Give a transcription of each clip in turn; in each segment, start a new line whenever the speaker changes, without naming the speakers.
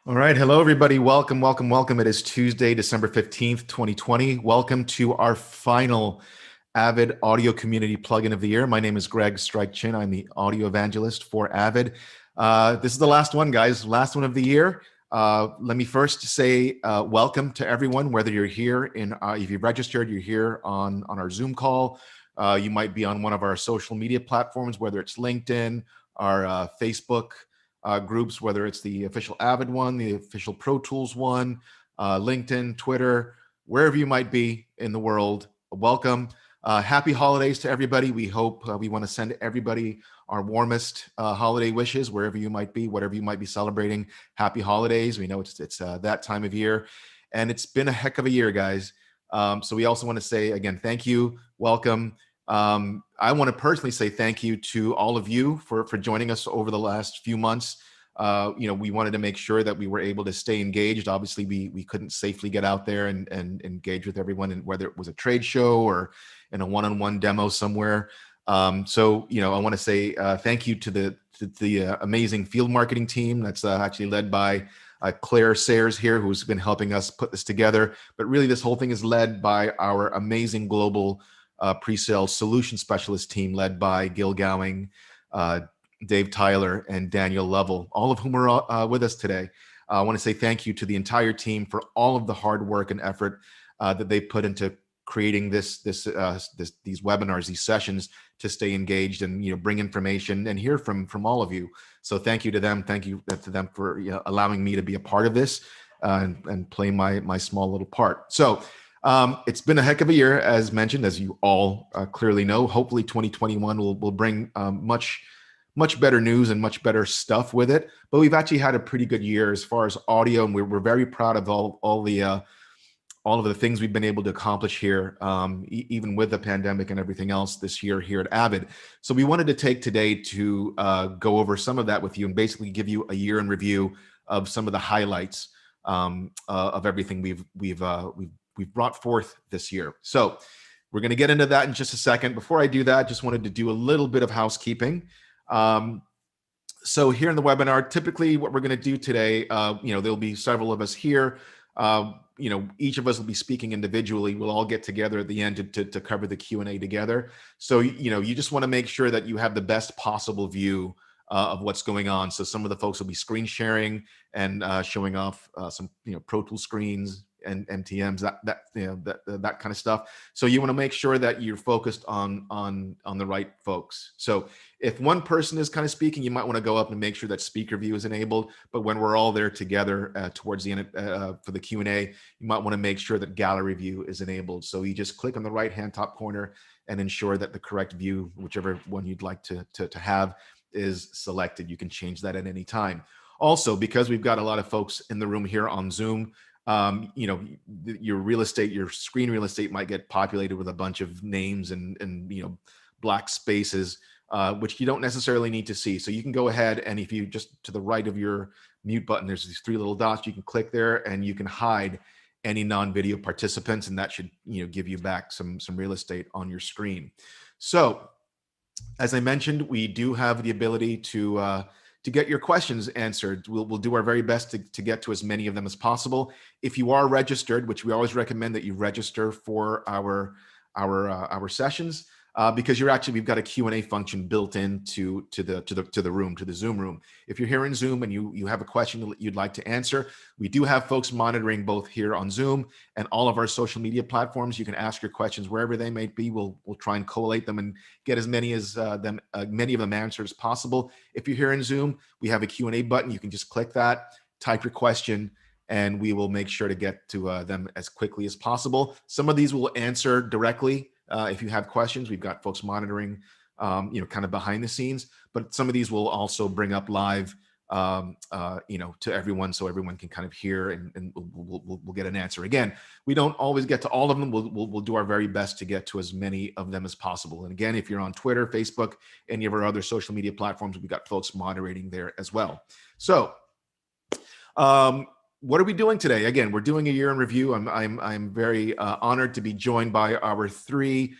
All right. Hello, everybody. Welcome, welcome, welcome. It is Tuesday, December 15th, 2020. Welcome to our final Avid audio community plugin of the year. My name is Greg Strike Chin. I'm the audio evangelist for Avid. This is the last one, guys, last one of the year. Let me first say welcome to everyone, whether you're here if you've registered, you're here on our Zoom call. You might be on one of our social media platforms, whether it's LinkedIn, our Facebook, groups, whether it's the official Avid one, the official Pro Tools one, LinkedIn, Twitter, wherever you might be in the world. Welcome. Happy holidays to everybody. We hope we want to send everybody our warmest holiday wishes, wherever you might be, whatever you might be celebrating. Happy holidays. We know it's that time of year, and it's been a heck of a year, guys. So we also want to say again, thank you, welcome. I want to personally say thank you to all of you for joining us over the last few months. We wanted to make sure that we were able to stay engaged. Obviously, we couldn't safely get out there and engage with everyone, and whether it was a trade show or in a one-on-one demo somewhere. I want to say thank you to the amazing field marketing team that's actually led by Claire Sayers here, who's been helping us put this together. But really, this whole thing is led by our amazing global pre-sale solution specialist team led by Gil Gowing, Dave Tyler, and Daniel Lovell, all of whom are with us today. I want to say thank you to the entire team for all of the hard work and effort that they put into creating these webinars, these sessions, to stay engaged and bring information and hear from all of you. So thank you to them. Thank you to them for allowing me to be a part of this and play my small little part. So. It's been a heck of a year, as mentioned, as you all clearly know. Hopefully 2021 will bring much better news and much better stuff with it. But we've actually had a pretty good year as far as audio, and we're very proud of all of the things we've been able to accomplish here, even with the pandemic and everything else this year here at Avid. So we wanted to take today to go over some of that with you and basically give you a year in review of some of the highlights of everything we've brought forth this year. So we're going to get into that in just a second. Before I do that, I just wanted to do a little bit of housekeeping. So here in the webinar, typically what we're going to do today, there'll be several of us here. Each of us will be speaking individually. We'll all get together at the end to cover the Q&A together. So, you just want to make sure that you have the best possible view of what's going on. So some of the folks will be screen sharing and showing off some, Pro Tool screens and MTMs, that kind of stuff. So you want to make sure that you're focused on the right folks. So if one person is kind of speaking, you might want to go up and make sure that speaker view is enabled. But when we're all there together towards the end for the Q&A, you might want to make sure that gallery view is enabled. So you just click on the right-hand top corner and ensure that the correct view, whichever one you'd like to have, is selected. You can change that at any time. Also, because we've got a lot of folks in the room here on Zoom, your screen real estate might get populated with a bunch of names and black spaces, which you don't necessarily need to see. So you can go ahead, and if you just to the right of your mute button, there's these three little dots. You can click there and you can hide any non-video participants, and that should give you back some real estate on your screen. So as I mentioned, we do have the ability to get your questions answered. We'll do our very best to get to as many of them as possible. If you are registered, which we always recommend that you register for our sessions, because we've got a Q&A function built into the Zoom room. If you're here in Zoom and you have a question that you'd like to answer, we do have folks monitoring both here on Zoom and all of our social media platforms. You can ask your questions wherever they may be. We'll try and collate them and get as many of them answered as possible. If you're here in Zoom, we have a Q&A button. You can just click that, type your question, and we will make sure to get to them as quickly as possible. Some of these we'll answer directly. If you have questions, we've got folks monitoring, kind of behind the scenes, but some of these will also bring up live, to everyone, so everyone can kind of hear and we'll get an answer. Again, we don't always get to all of them. We'll do our very best to get to as many of them as possible. And again, if you're on Twitter, Facebook, any of our other social media platforms, we've got folks moderating there as well. So, what are we doing today? Again, we're doing a year in review. I'm very honored to be joined by our three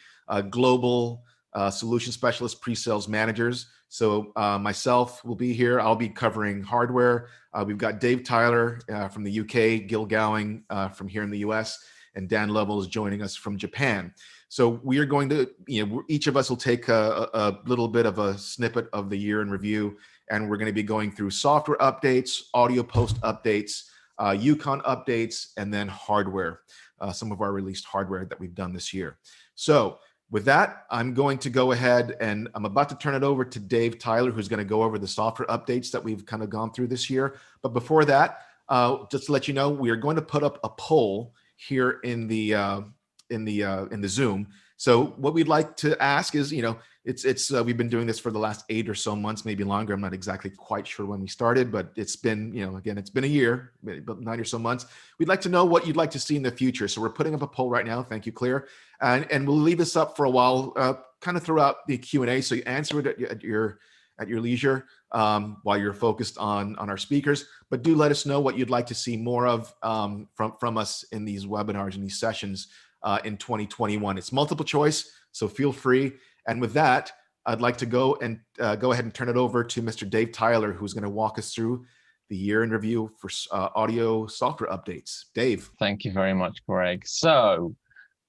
global solution specialist pre-sales managers So myself will be here. I'll be covering hardware. We've got Dave Tyler from the UK, Gil Gowing from here in the US, and Dan Lovell is joining us from Japan. So we are going to, each of us will take a little bit of a snippet of the year in review, and we're going to be going through software updates, audio post updates, Yukon updates, and then hardware, some of our released hardware that we've done this year. So with that, I'm going to go ahead and I'm about to turn it over to Dave Tyler, who's going to go over the software updates that we've kind of gone through this year. But before that, just to let you know, we are going to put up a poll here in the Zoom. So what we'd like to ask is, we've been doing this for the last 8 or so months, maybe longer. I'm not exactly quite sure when we started, but it's been, again, it's been a year, about 9 or so months. We'd like to know what you'd like to see in the future. So we're putting up a poll right now. Thank you, Claire. And we'll leave this up for a while, kind of throughout the Q&A. So you answer it at your leisure while you're focused on our speakers. But do let us know what you'd like to see more of from us in these webinars and these sessions in 2021. It's multiple choice, so feel free. And with that, I'd like to go ahead and turn it over to Mr. Dave Tyler, who's going to walk us through the year in review for audio software updates. Dave.
Thank you very much, Greg. So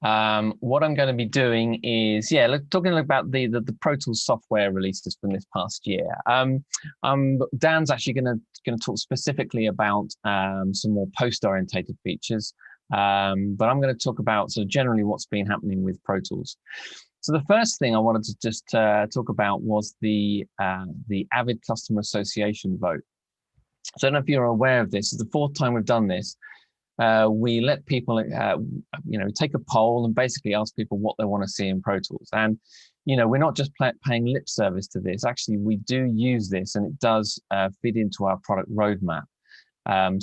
what I'm going to be doing is, talking about the Pro Tools software releases from this past year. Dan's actually going to talk specifically about some more post-orientated features. But I'm going to talk about sort of generally what's been happening with Pro Tools. So the first thing I wanted to just talk about was the Avid Customer Association vote. So I don't know if you're aware of this. It's the fourth time we've done this. We let people, take a poll and basically ask people what they want to see in Pro Tools. And, we're not just paying lip service to this. Actually, we do use this, and it does fit into our product roadmap.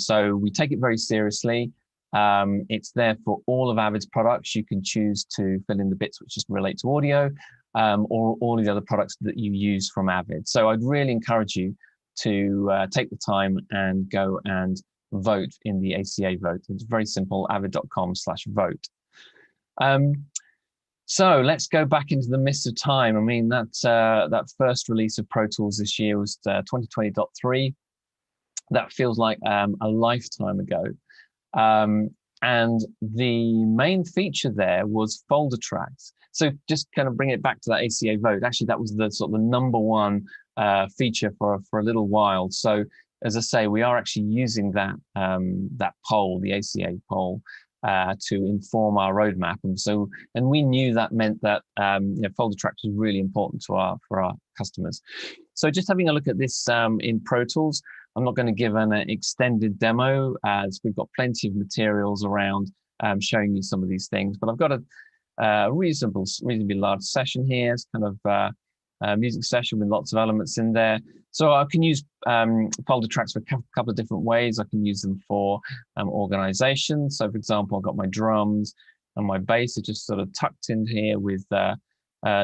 So we take it very seriously. It's there for all of Avid's products. You can choose to fill in the bits which just relate to audio, or all the other products that you use from Avid. So I'd really encourage you to take the time and go and vote in the ACA vote. It's very simple, avid.com/vote. So let's go back into the mist of time. I mean, that first release of Pro Tools this year was 2020.3. That feels like a lifetime ago. And the main feature there was folder tracks. So just kind of bring it back to that ACA vote. Actually, that was the sort of the number one feature for a little while. So as I say, we are actually using that poll, the ACA poll, to inform our roadmap. And we knew that meant that folder tracks was really important for our customers. So just having a look at this in Pro Tools. I'm not going to give an extended demo, as we've got plenty of materials around showing you some of these things. But I've got a reasonably large session here. It's kind of a music session with lots of elements in there. So I can use folder tracks for a couple of different ways. I can use them for organization. So for example, I've got my drums and my bass are just sort of tucked in here with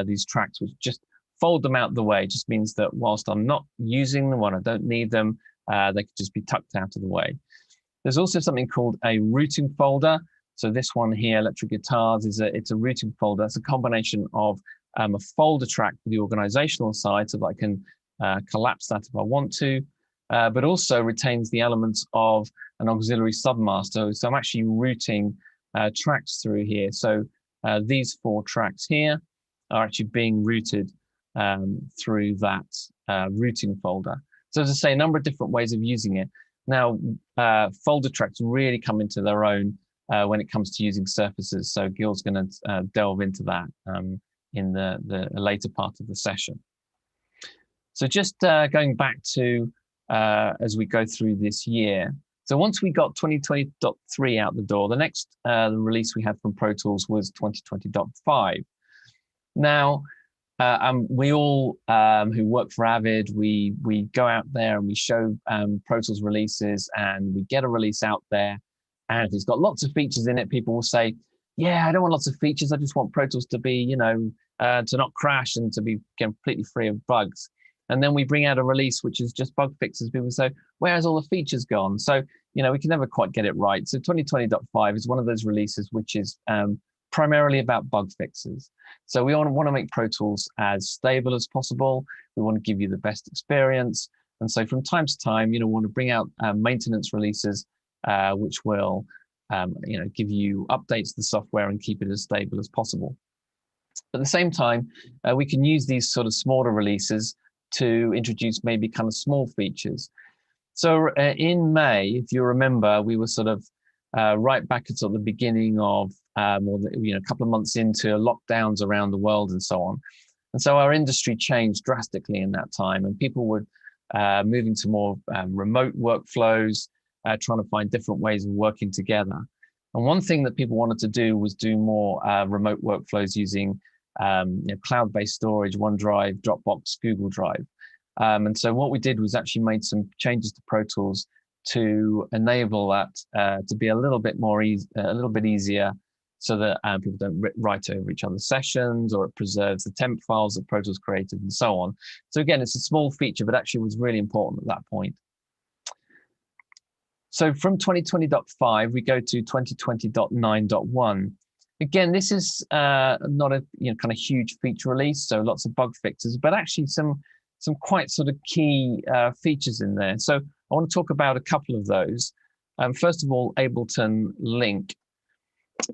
these tracks, which just fold them out the way. It just means that whilst I'm not using them, when I don't need them, they could just be tucked out of the way. There's also something called a routing folder. So this one here, electric guitars, it's a routing folder. It's a combination of a folder track for the organizational side, so that I can collapse that if I want to, but also retains the elements of an auxiliary submaster. So I'm actually routing tracks through here. So these 4 tracks here are actually being routed through that routing folder. So as I say, a number of different ways of using it. Now, folder tracks really come into their own when it comes to using surfaces. So Gil's going to delve into that in the later part of the session. So just going back to as we go through this year. So once we got 2020.3 out the door, the next release we had from Pro Tools was 2020.5. Now, we all who work for Avid, we go out there and we show Pro Tools releases, and we get a release out there. And if it's got lots of features in it, people will say, yeah, I don't want lots of features. I just want Pro Tools to be, to not crash and to be completely free of bugs. And then we bring out a release which is just bug fixes. People say, where's all the features gone? So, we can never quite get it right. So 2020.5 is one of those releases which is primarily about bug fixes. So we want to make Pro Tools as stable as possible. We want to give you the best experience. And so from time to time, we want to bring out maintenance releases, which will give you updates to the software and keep it as stable as possible. At the same time, we can use these sort of smaller releases to introduce maybe kind of small features. So in May, if you remember, we were sort of right back at sort of the beginning of, a couple of months into lockdowns around the world and so on. And so our industry changed drastically in that time, and people were moving to more remote workflows, trying to find different ways of working together. And one thing that people wanted to do was do more remote workflows using cloud-based storage, OneDrive, Dropbox, Google Drive. And so what we did was actually made some changes to Pro Tools to enable that to be a little bit more a little bit easier, so that people don't write over each other's sessions, or it preserves the temp files that Pro Tools created and so on. So again, it's a small feature, but actually was really important at that point. So from 2020.5, we go to 2020.9.1. Again, this is not a kind of huge feature release, so lots of bug fixes, but actually some quite sort of key features in there. So I want to talk about a couple of those. First of all, Ableton Link.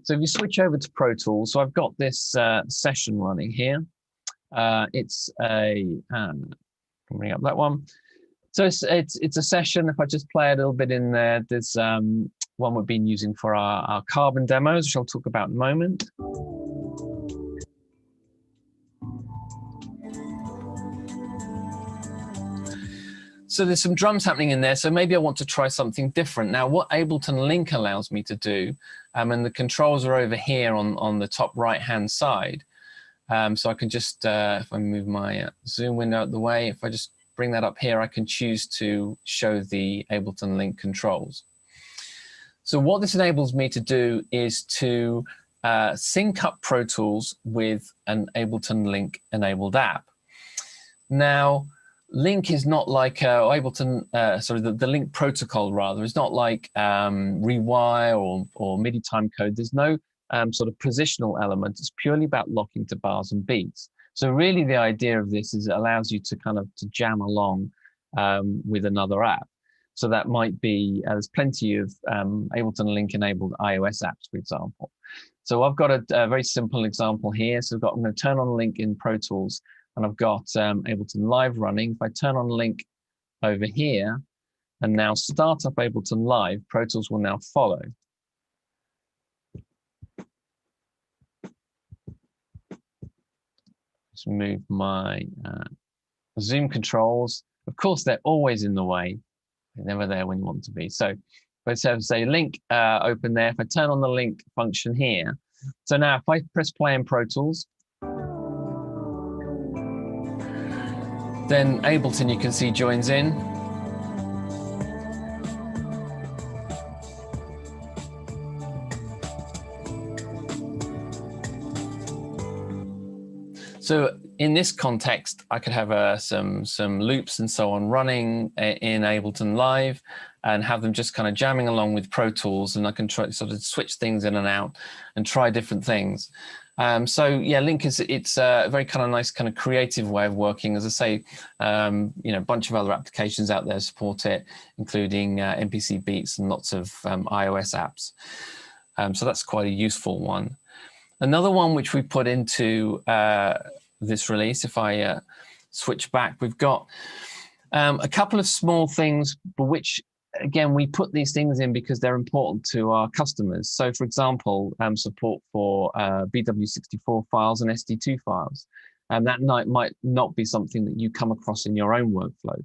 So if you switch over to Pro Tools, so I've got this session running here. It's a bring up that one. So it's a session. If I just play a little bit in there, there's one we've been using for our carbon demos, which I'll talk about in a moment. So there's some drums happening in there. So maybe I want to try something different. Now, what Ableton Link allows me to do, and the controls are over here on the top right-hand side. So I can just, if I move my Zoom window out of the way, if I just bring that up here, I can choose to show the Ableton Link controls. So what this enables me to do is to sync up Pro Tools with an Ableton Link enabled app. Now, Link is not like the Link protocol rather is not like Rewire or MIDI timecode. There's no sort of positional element. It's purely about locking to bars and beats. So really the idea of this is it allows you to kind of to jam along with another app. So that might be, there's plenty of Ableton Link enabled iOS apps, for example. So I've got a very simple example here. So I'm going to turn on Link in Pro Tools, and I've got Ableton Live running. If I turn on Link over here and now start up Ableton Live, Pro Tools will now follow. Let's move my Zoom controls. Of course, they're always in the way. They're never there when you want them to be. So if I say Link open there, if I turn on the Link function here. So now if I press play in Pro Tools, then Ableton, you can see, joins in. So in this context, I could have some loops and so on running in Ableton Live and have them just kind of jamming along with Pro Tools, and I can try sort of switch things in and out and try different things. So yeah, Link it's a very kind of nice kind of creative way of working. As I say, a bunch of other applications out there support it, including MPC Beats and lots of iOS apps. So that's quite a useful one. Another one which we put into this release, if I switch back, we've got a couple of small things, but which, again, we put these things in because they're important to our customers. So, for example, support for BW64 files and SD2 files. And that might not be something that you come across in your own workflow.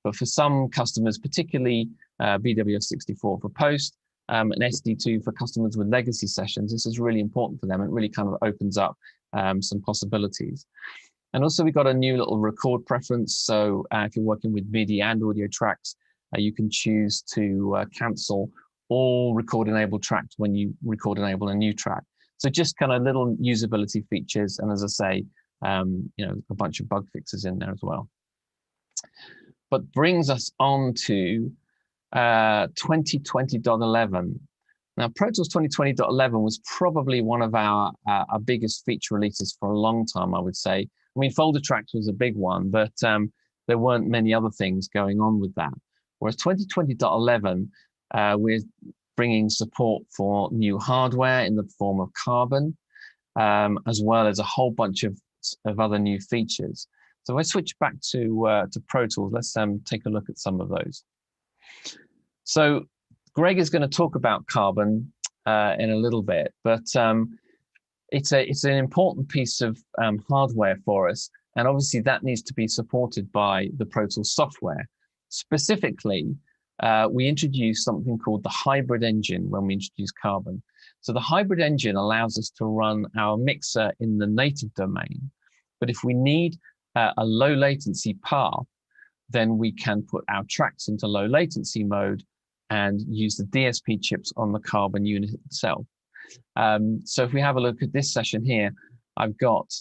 But for some customers, particularly BW64 for post, and SD2 for customers with legacy sessions, this is really important for them. It really kind of opens up some possibilities. And also we've got a new little record preference. So if you're working with MIDI and audio tracks, you can choose to cancel all record enabled tracks when you record enable a new track. So just kind of little usability features. And as I say, a bunch of bug fixes in there as well. But brings us on to 2020.11. Now, Pro Tools 2020.11 was probably one of our biggest feature releases for a long time, I would say. I mean, folder tracks was a big one, but there weren't many other things going on with that. Whereas 2020.11, we're bringing support for new hardware in the form of Carbon, as well as a whole bunch of other new features. So if I switch back to Pro Tools, let's take a look at some of those. So Greg is going to talk about Carbon in a little bit, but it's an important piece of hardware for us, and obviously that needs to be supported by the Pro Tools software. Specifically, we introduced something called the hybrid engine when we introduced Carbon. So the hybrid engine allows us to run our mixer in the native domain, but if we need a low latency path, then we can put our tracks into low latency mode and use the DSP chips on the Carbon unit itself. So if we have a look at this session here, I've got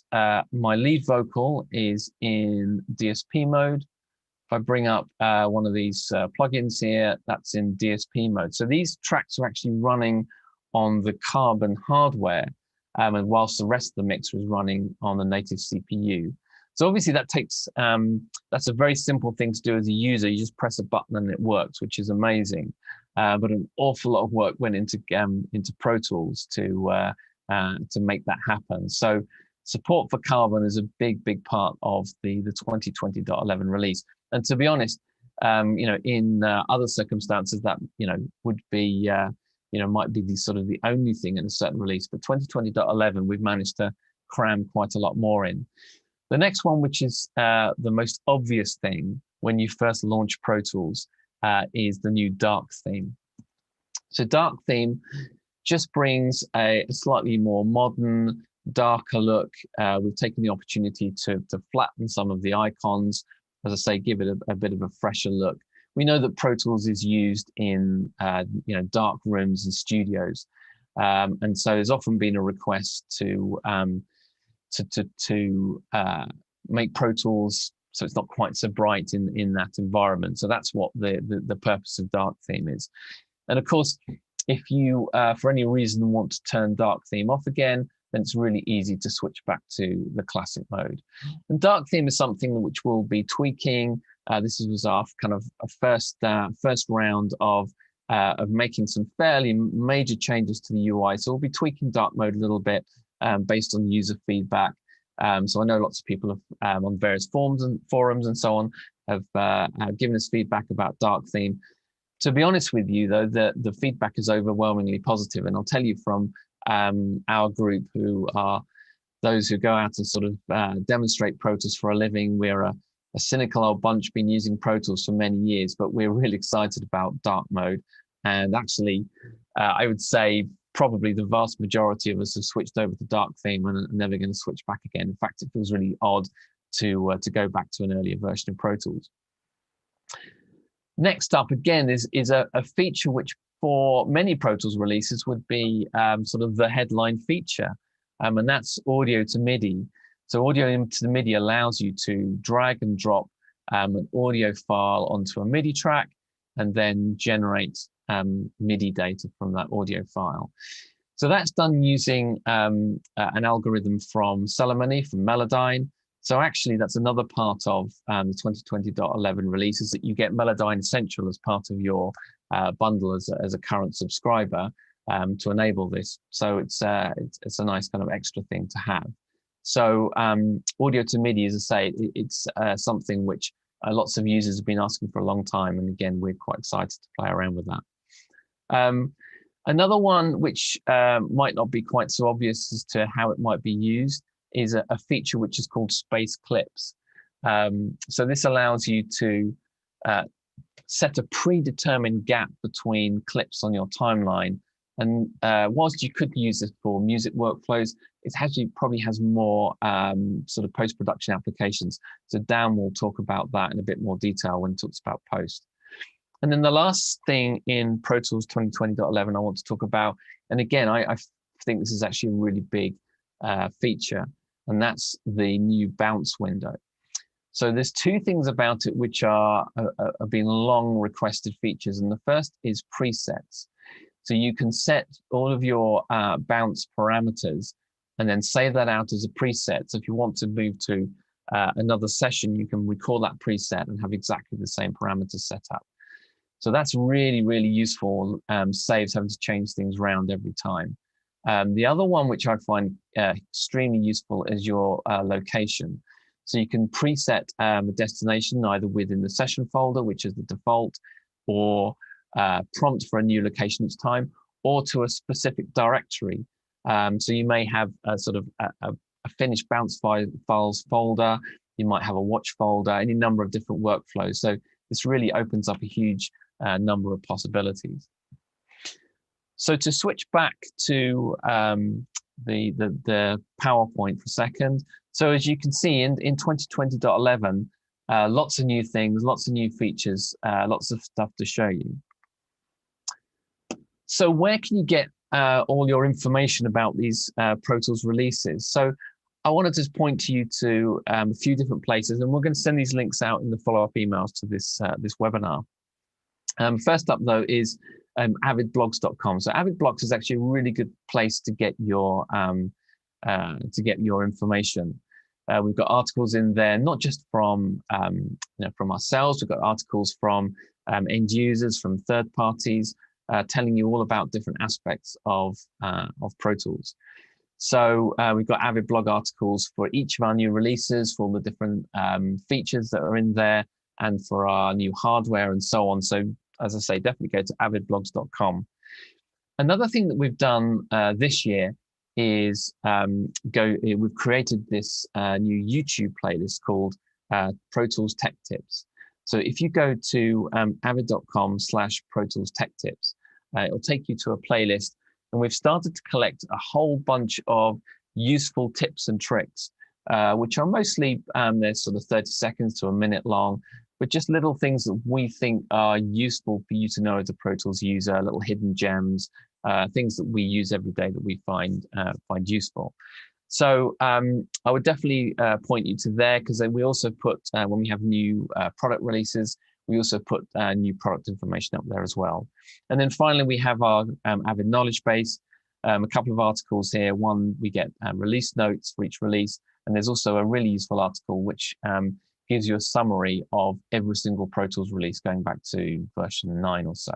my lead vocal is in DSP mode. If I bring up one of these plugins here, that's in DSP mode. So these tracks are actually running on the Carbon hardware, and whilst the rest of the mixer is running on the native CPU. So obviously that takes, that's a very simple thing to do as a user. You just press a button and it works, which is amazing. But an awful lot of work went into Pro Tools to make that happen. So support for Carbon is a big part of the 2020.11 release. And to be honest, in other circumstances that would be might be the sort of the only thing in a certain release. But 2020.11, we've managed to cram quite a lot more in. The next one, which is the most obvious thing when you first launch Pro Tools, is the new dark theme. So dark theme just brings a slightly more modern, darker look. We've taken the opportunity to flatten some of the icons, as I say, give it a bit of a fresher look. We know that Pro Tools is used in dark rooms and studios, and so there's often been a request to make Pro Tools so it's not quite so bright in that environment. So that's what the purpose of dark theme is. And of course, if you for any reason want to turn dark theme off again, then it's really easy to switch back to the classic mode. And dark theme is something which we'll be tweaking. This was our kind of a first round of making some fairly major changes to the UI. So we'll be tweaking dark mode a little bit based on user feedback. So I know lots of people have, on various forums and so on have given us feedback about dark theme. To be honest with you, though, the feedback is overwhelmingly positive, and I'll tell you from our group, who are those who go out and sort of demonstrate Pro Tools for a living. We're a cynical old bunch, been using Pro Tools for many years, but we're really excited about dark mode. And actually, I would say probably the vast majority of us have switched over to dark theme and are never going to switch back again. In fact, it feels really odd to go back to an earlier version of Pro Tools. Next up, again, is a feature which for many Pro Tools releases would be sort of the headline feature, and that's audio to MIDI. So audio to MIDI allows you to drag and drop an audio file onto a MIDI track and then generate MIDI data from that audio file. So that's done using an algorithm from Celemony, from Melodyne. So actually, that's another part of the 2020.11 release, is that you get Melodyne Essential as part of your bundle as a current subscriber to enable this. So it's a nice kind of extra thing to have. So audio to MIDI, as I say, it's something which lots of users have been asking for a long time. And again, we're quite excited to play around with that. Another one which might not be quite so obvious as to how it might be used is a feature which is called Space Clips. So this allows you to set a predetermined gap between clips on your timeline. And whilst you could use this for music workflows, it actually probably has more sort of post-production applications. So Dan will talk about that in a bit more detail when he talks about post. And then the last thing in Pro Tools 2020.11 I want to talk about, and again, I think this is actually a really big feature, and that's the new bounce window. So there's two things about it which have been long requested features, and the first is presets. So you can set all of your bounce parameters and then save that out as a preset. So if you want to move to another session, you can recall that preset and have exactly the same parameters set up. So that's really, really useful. Saves having to change things around every time. The other one, which I find extremely useful, is your location. So you can preset a destination either within the session folder, which is the default, or prompt for a new location each time, or to a specific directory. So you may have a sort of a finished bounce files folder. You might have a watch folder, any number of different workflows. So this really opens up a huge number of possibilities. So to switch back to the PowerPoint for a second. So as you can see in 2020.11, lots of new things, lots of new features, lots of stuff to show you. So where can you get all your information about these Pro Tools releases? So I wanted to point to you to a few different places, and we're going to send these links out in the follow-up emails to this webinar. First up, though, is avidblogs.com. So Avid Blogs is actually a really good place to get your information. We've got articles in there, not just from from ourselves. We've got articles from end users, from third parties, telling you all about different aspects of Pro Tools. So we've got Avid blog articles for each of our new releases, for all the different features that are in there, and for our new hardware and so on. So as I say, definitely go to avidblogs.com. Another thing that we've done this year is we've created this new YouTube playlist called Pro Tools Tech Tips. So if you go to avid.com/Pro Tools Tech Tips, it'll take you to a playlist, and we've started to collect a whole bunch of useful tips and tricks, which are mostly they're sort of 30 seconds to a minute long, but just little things that we think are useful for you to know as a Pro Tools user, little hidden gems, things that we use every day that we find useful. So I would definitely point you to there, because then we also put, when we have new product releases, we also put new product information up there as well. And then finally, we have our Avid knowledge base, a couple of articles here. One, we get release notes for each release, and there's also a really useful article which gives you a summary of every single Pro Tools release going back to version 9 or so.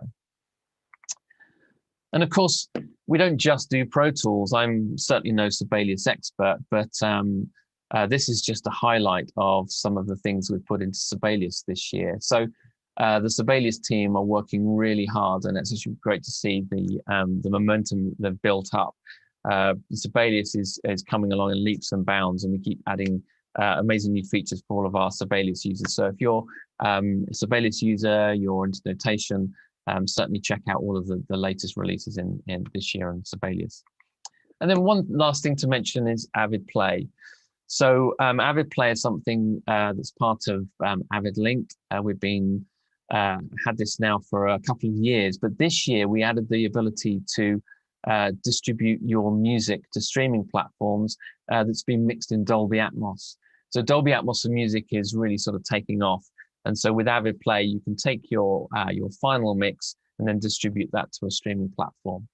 And of course, we don't just do Pro Tools. I'm certainly no Sibelius expert, but this is just a highlight of some of the things we've put into Sibelius this year. So the Sibelius team are working really hard, and it's actually great to see the momentum they've built up. Sibelius is coming along in leaps and bounds, and we keep adding amazing new features for all of our Sibelius users. So if you're a Sibelius user, you're into notation, certainly check out all of the latest releases in this year in Sibelius. And then one last thing to mention is Avid Play. So Avid Play is something that's part of Avid Link. We've been had this now for a couple of years, but this year we added the ability to distribute your music to streaming platforms that's been mixed in Dolby Atmos. So Dolby Atmos and music is really sort of taking off. And so with Avid Play, you can take your final mix and then distribute that to a streaming platform.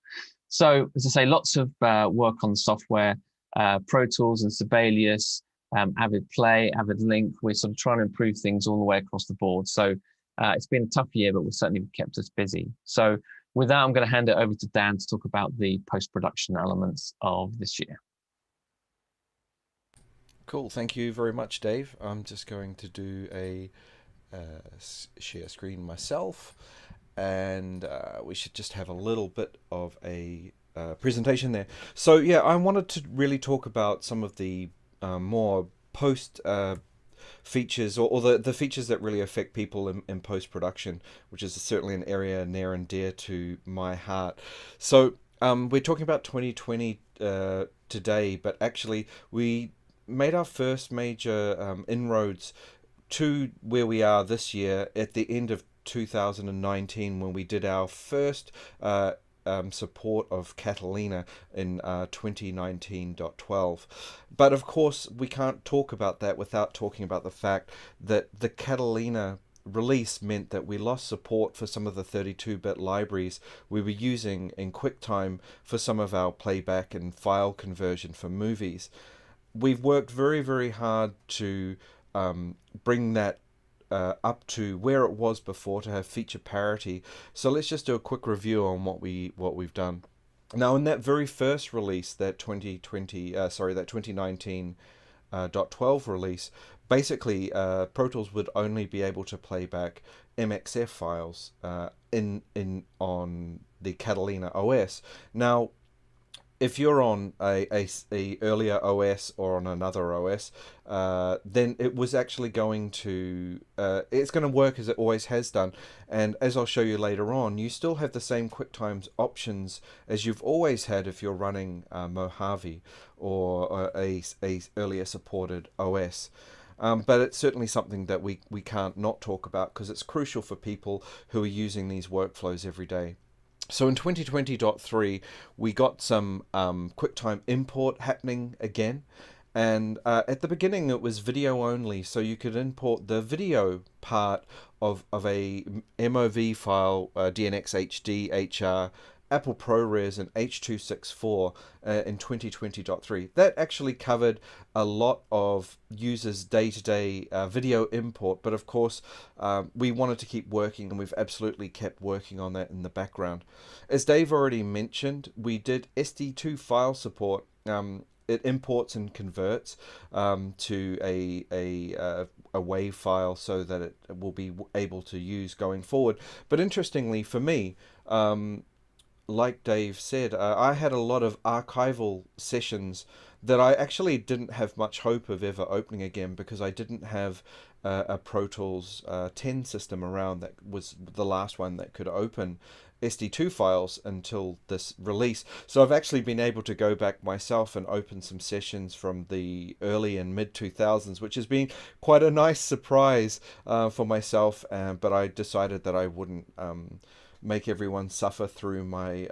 So as I say, lots of work on software, Pro Tools and Sibelius, Avid Play, Avid Link. We're sort of trying to improve things all the way across the board. So it's been a tough year, but we've certainly kept us busy. So with that, I'm going to hand it over to Dan to talk about the post-production elements of this year.
Cool. Thank you very much, Dave. I'm just going to do a share screen myself, and we should just have a little bit of a presentation there. So yeah, I wanted to really talk about some of the more post features, or the features that really affect people in post-production, which is certainly an area near and dear to my heart. So we're talking about 2020 today, but actually we made our first major inroads to where we are this year at the end of 2019, when we did our first support of Catalina in 2019.12. But of course, we can't talk about that without talking about the fact that the Catalina release meant that we lost support for some of the 32-bit libraries we were using in QuickTime for some of our playback and file conversion for movies. we've worked very, very hard to bring that up to where it was before, to have feature parity. So let's just do a quick review on what we've done. Now, in that very first release, that 2019 .12 release, basically Pro Tools would only be able to play back MXF files in on the Catalina OS. Now, if you're on a earlier OS or on another OS, then it was actually going to it's going to work as it always has done. And as I'll show you later on, you still have the same QuickTime options as you've always had if you're running Mojave or a earlier supported OS. But it's certainly something that we can't not talk about, because it's crucial for people who are using these workflows every day. So in 2020.3, we got some QuickTime import happening again. And at the beginning, it was video only, so you could import the video part of a MOV file, DNX HD, HR, Apple ProRes, and H.264 in 2020.3. That actually covered a lot of users' day-to-day video import, but of course we wanted to keep working, and we've absolutely kept working on that in the background. As Dave already mentioned, we did SD2 file support. It imports and converts to a WAV file so that it will be able to use going forward. But interestingly for me, like Dave said, I had a lot of archival sessions that I actually didn't have much hope of ever opening again, because I didn't have a Pro Tools 10 system around that was the last one that could open SD2 files until this release. So I've actually been able to go back myself and open some sessions from the early and mid 2000s, which has been quite a nice surprise for myself, but I decided that I wouldn't make everyone suffer through my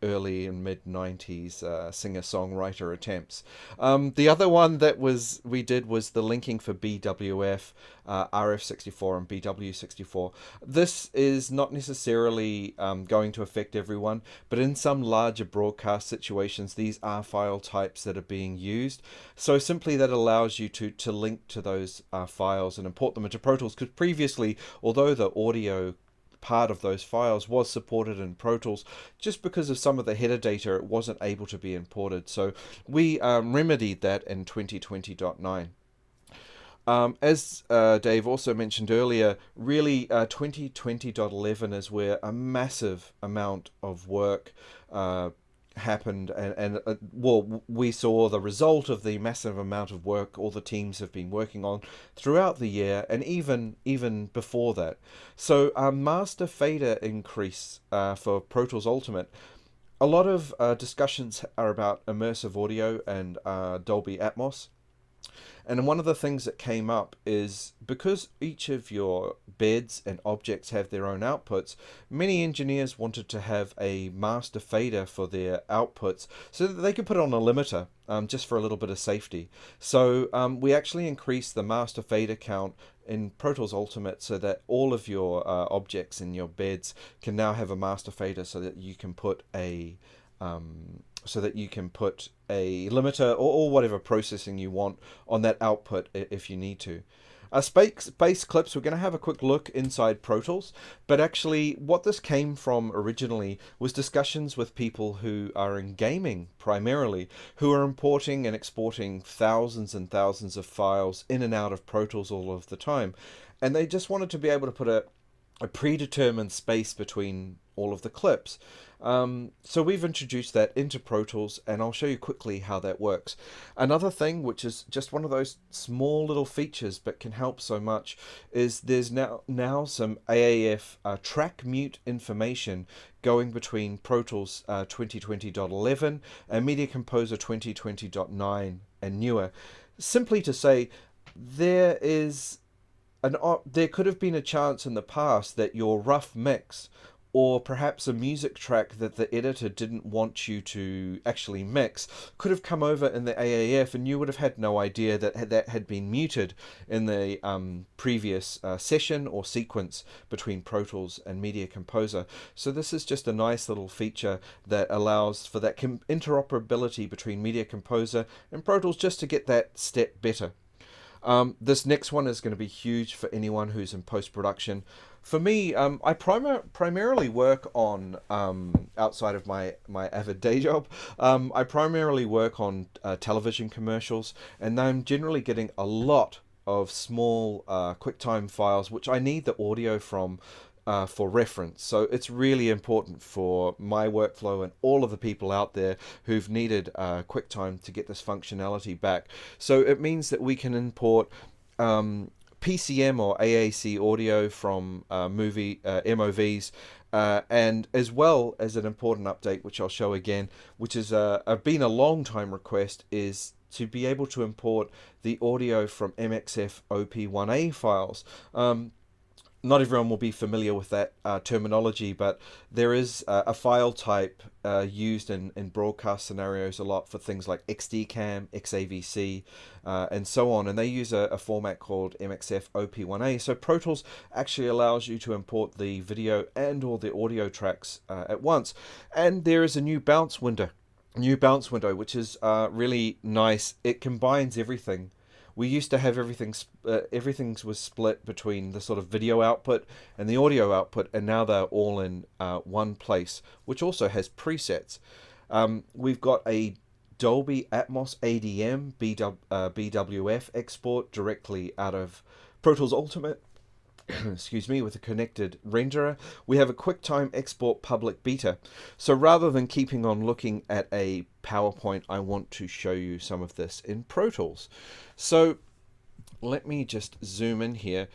early and mid 90s singer-songwriter attempts. The other one that we did was the linking for BWF, RF64 and BW64. This is not necessarily going to affect everyone, but in some larger broadcast situations, these are file types that are being used. So simply that allows you to link to those files and import them into Pro Tools, because previously, although the audio part of those files was supported in Pro Tools, just because of some of the header data, it wasn't able to be imported. So we remedied that in 2020.9. As Dave also mentioned earlier, really 2020.11 is where a massive amount of work happened, and well, we saw the result of the massive amount of work all the teams have been working on throughout the year, and even before that. So our master fader increase for Pro Tools Ultimate, a lot of discussions are about immersive audio and Dolby Atmos. And one of the things that came up is, because each of your beds and objects have their own outputs, many engineers wanted to have a master fader for their outputs so that they could put on a limiter just for a little bit of safety. So we actually increased the master fader count in Pro Tools Ultimate so that all of your objects in your beds can now have a master fader, so that you can put a limiter or whatever processing you want on that output if you need to. Space clips, we're going to have a quick look inside Pro Tools, but actually what this came from originally was discussions with people who are in gaming primarily, who are importing and exporting thousands and thousands of files in and out of Pro Tools all of the time, and they just wanted to be able to put a predetermined space between all of the clips. So we've introduced that into Pro Tools, and I'll show you quickly how that works. Another thing, which is just one of those small little features but can help so much, is there's now some AAF track mute information going between Pro Tools 2020.11 and Media Composer 2020.9 and newer. Simply to say, there could have been a chance in the past that your rough mix or perhaps a music track that the editor didn't want you to actually mix could have come over in the AAF, and you would have had no idea that that had been muted in the previous session or sequence between Pro Tools and Media Composer. So this is just a nice little feature that allows for that interoperability between Media Composer and Pro Tools, just to get that step better. This next one is going to be huge for anyone who's in post-production. For me, I primarily work on, outside of my Avid day job, I primarily work on television commercials, and I'm generally getting a lot of small QuickTime files, which I need the audio from for reference. So it's really important for my workflow and all of the people out there who've needed QuickTime to get this functionality back. So it means that we can import PCM or AAC audio from MOVs, and as well as an important update, which I'll show again, which is been a long time request, is to be able to import the audio from MXF OP1A files. Not everyone will be familiar with that terminology, but there is a file type used in broadcast scenarios a lot for things like XDCAM, XAVC, and so on. And they use a format called MXF OP1A. So Pro Tools actually allows you to import the video and all the audio tracks at once. And there is a new bounce window, which is really nice. It combines everything. We used to have everything was split between the sort of video output and the audio output, and now they're all in one place, which also has presets. We've got a Dolby Atmos ADM BWF export directly out of Pro Tools Ultimate, excuse me, with a connected renderer. We have a QuickTime export public beta. So rather than keeping on looking at a PowerPoint, I want to show you some of this in Pro Tools. So let me just zoom in here.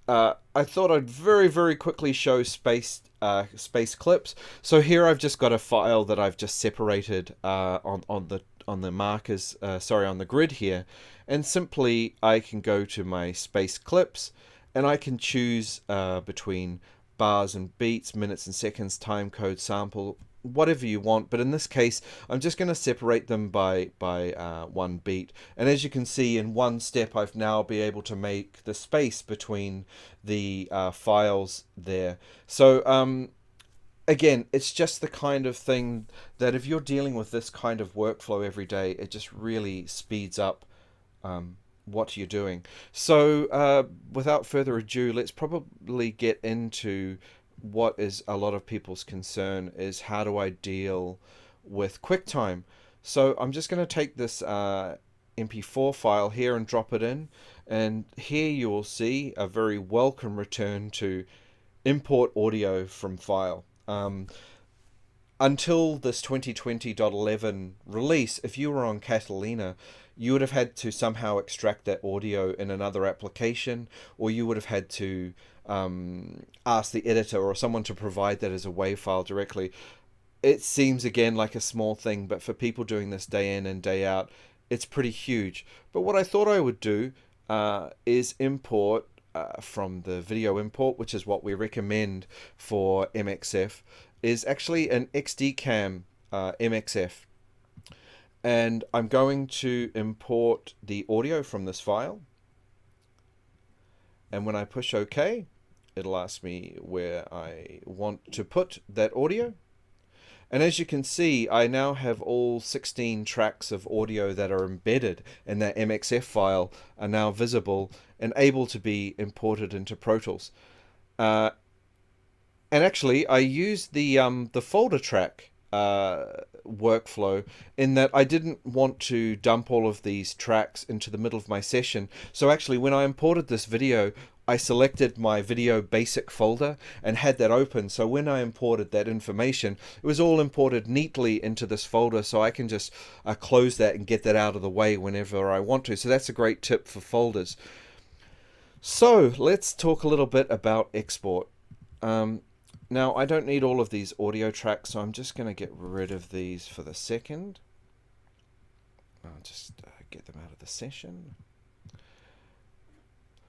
I thought I'd very quickly show space clips. So here I've just got a file that I've just separated on the markers, on the grid here, and simply I can go to my space clips, and I can choose between bars and beats, minutes and seconds, time code, sample, whatever you want. But in this case, I'm just going to separate them by one beat. And as you can see, in one step, I've now been able to make the space between the files there. So again, it's just the kind of thing that if you're dealing with this kind of workflow every day, it just really speeds up what you're doing. So without further ado, let's probably get into what is a lot of people's concern, is how do I deal with QuickTime. So I'm just going to take this MP4 file here and drop it in, and here you will see a very welcome return to import audio from file. Until this 2020.11 release, if you were on Catalina, you would have had to somehow extract that audio in another application, or you would have had to ask the editor or someone to provide that as a WAV file directly. It seems again like a small thing, but for people doing this day in and day out, it's pretty huge. But what I thought I would do is import from the video import, which is what we recommend for MXF, is actually an XDCAM MXF. And I'm going to import the audio from this file. And when I push OK, it'll ask me where I want to put that audio. And as you can see, I now have all 16 tracks of audio that are embedded in that MXF file are now visible and able to be imported into Pro Tools. And actually, I used the folder track workflow in that I didn't want to dump all of these tracks into the middle of my session. So actually, when I imported this video, I selected my video basic folder and had that open. So when I imported that information, it was all imported neatly into this folder, so I can just close that and get that out of the way whenever I want to. So that's a great tip for folders. So let's talk a little bit about export. Now, I don't need all of these audio tracks, so I'm just going to get rid of these for the second. I'll just get them out of the session.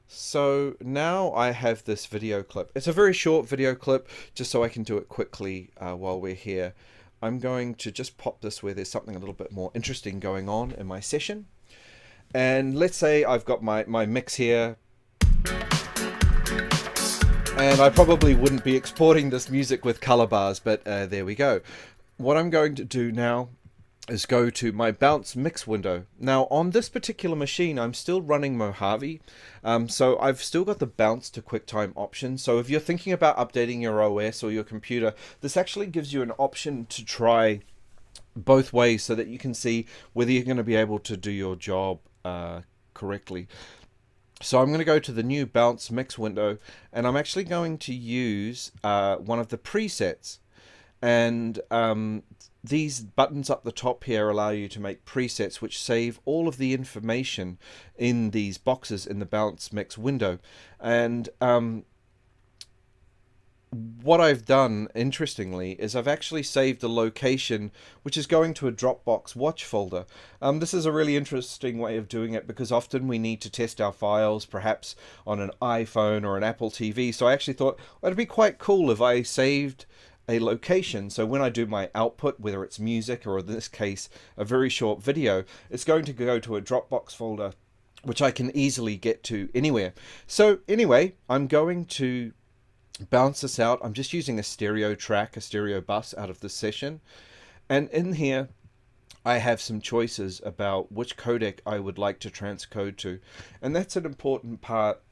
So now I have this video clip. It's a very short video clip, just so I can do it quickly while we're here. I'm going to just pop this where there's something a little bit more interesting going on in my session. And let's say I've got my mix here. And I probably wouldn't be exporting this music with color bars, but there we go. What I'm going to do now is go to my bounce mix window. Now on this particular machine I'm still running Mojave, so I've still got the bounce to QuickTime option. So if you're thinking about updating your OS or your computer, this actually gives you an option to try both ways so that you can see whether you're going to be able to do your job correctly. So I'm going to go to the new bounce mix window, and I'm actually going to use one of the presets. And these buttons up the top here allow you to make presets which save all of the information in these boxes in the bounce mix window. And what I've done, interestingly, is I've actually saved a location which is going to a Dropbox watch folder. This is a really interesting way of doing it because often we need to test our files, perhaps on an iPhone or an Apple TV. So I actually thought, well, it'd be quite cool if I saved a location, so when I do my output, whether it's music or in this case a very short video, it's going to go to a Dropbox folder which I can easily get to anywhere. So anyway, I'm going to bounce this out. I'm just using a stereo track, a stereo bus out of this session, and in here I have some choices about which codec I would like to transcode to, and that's an important part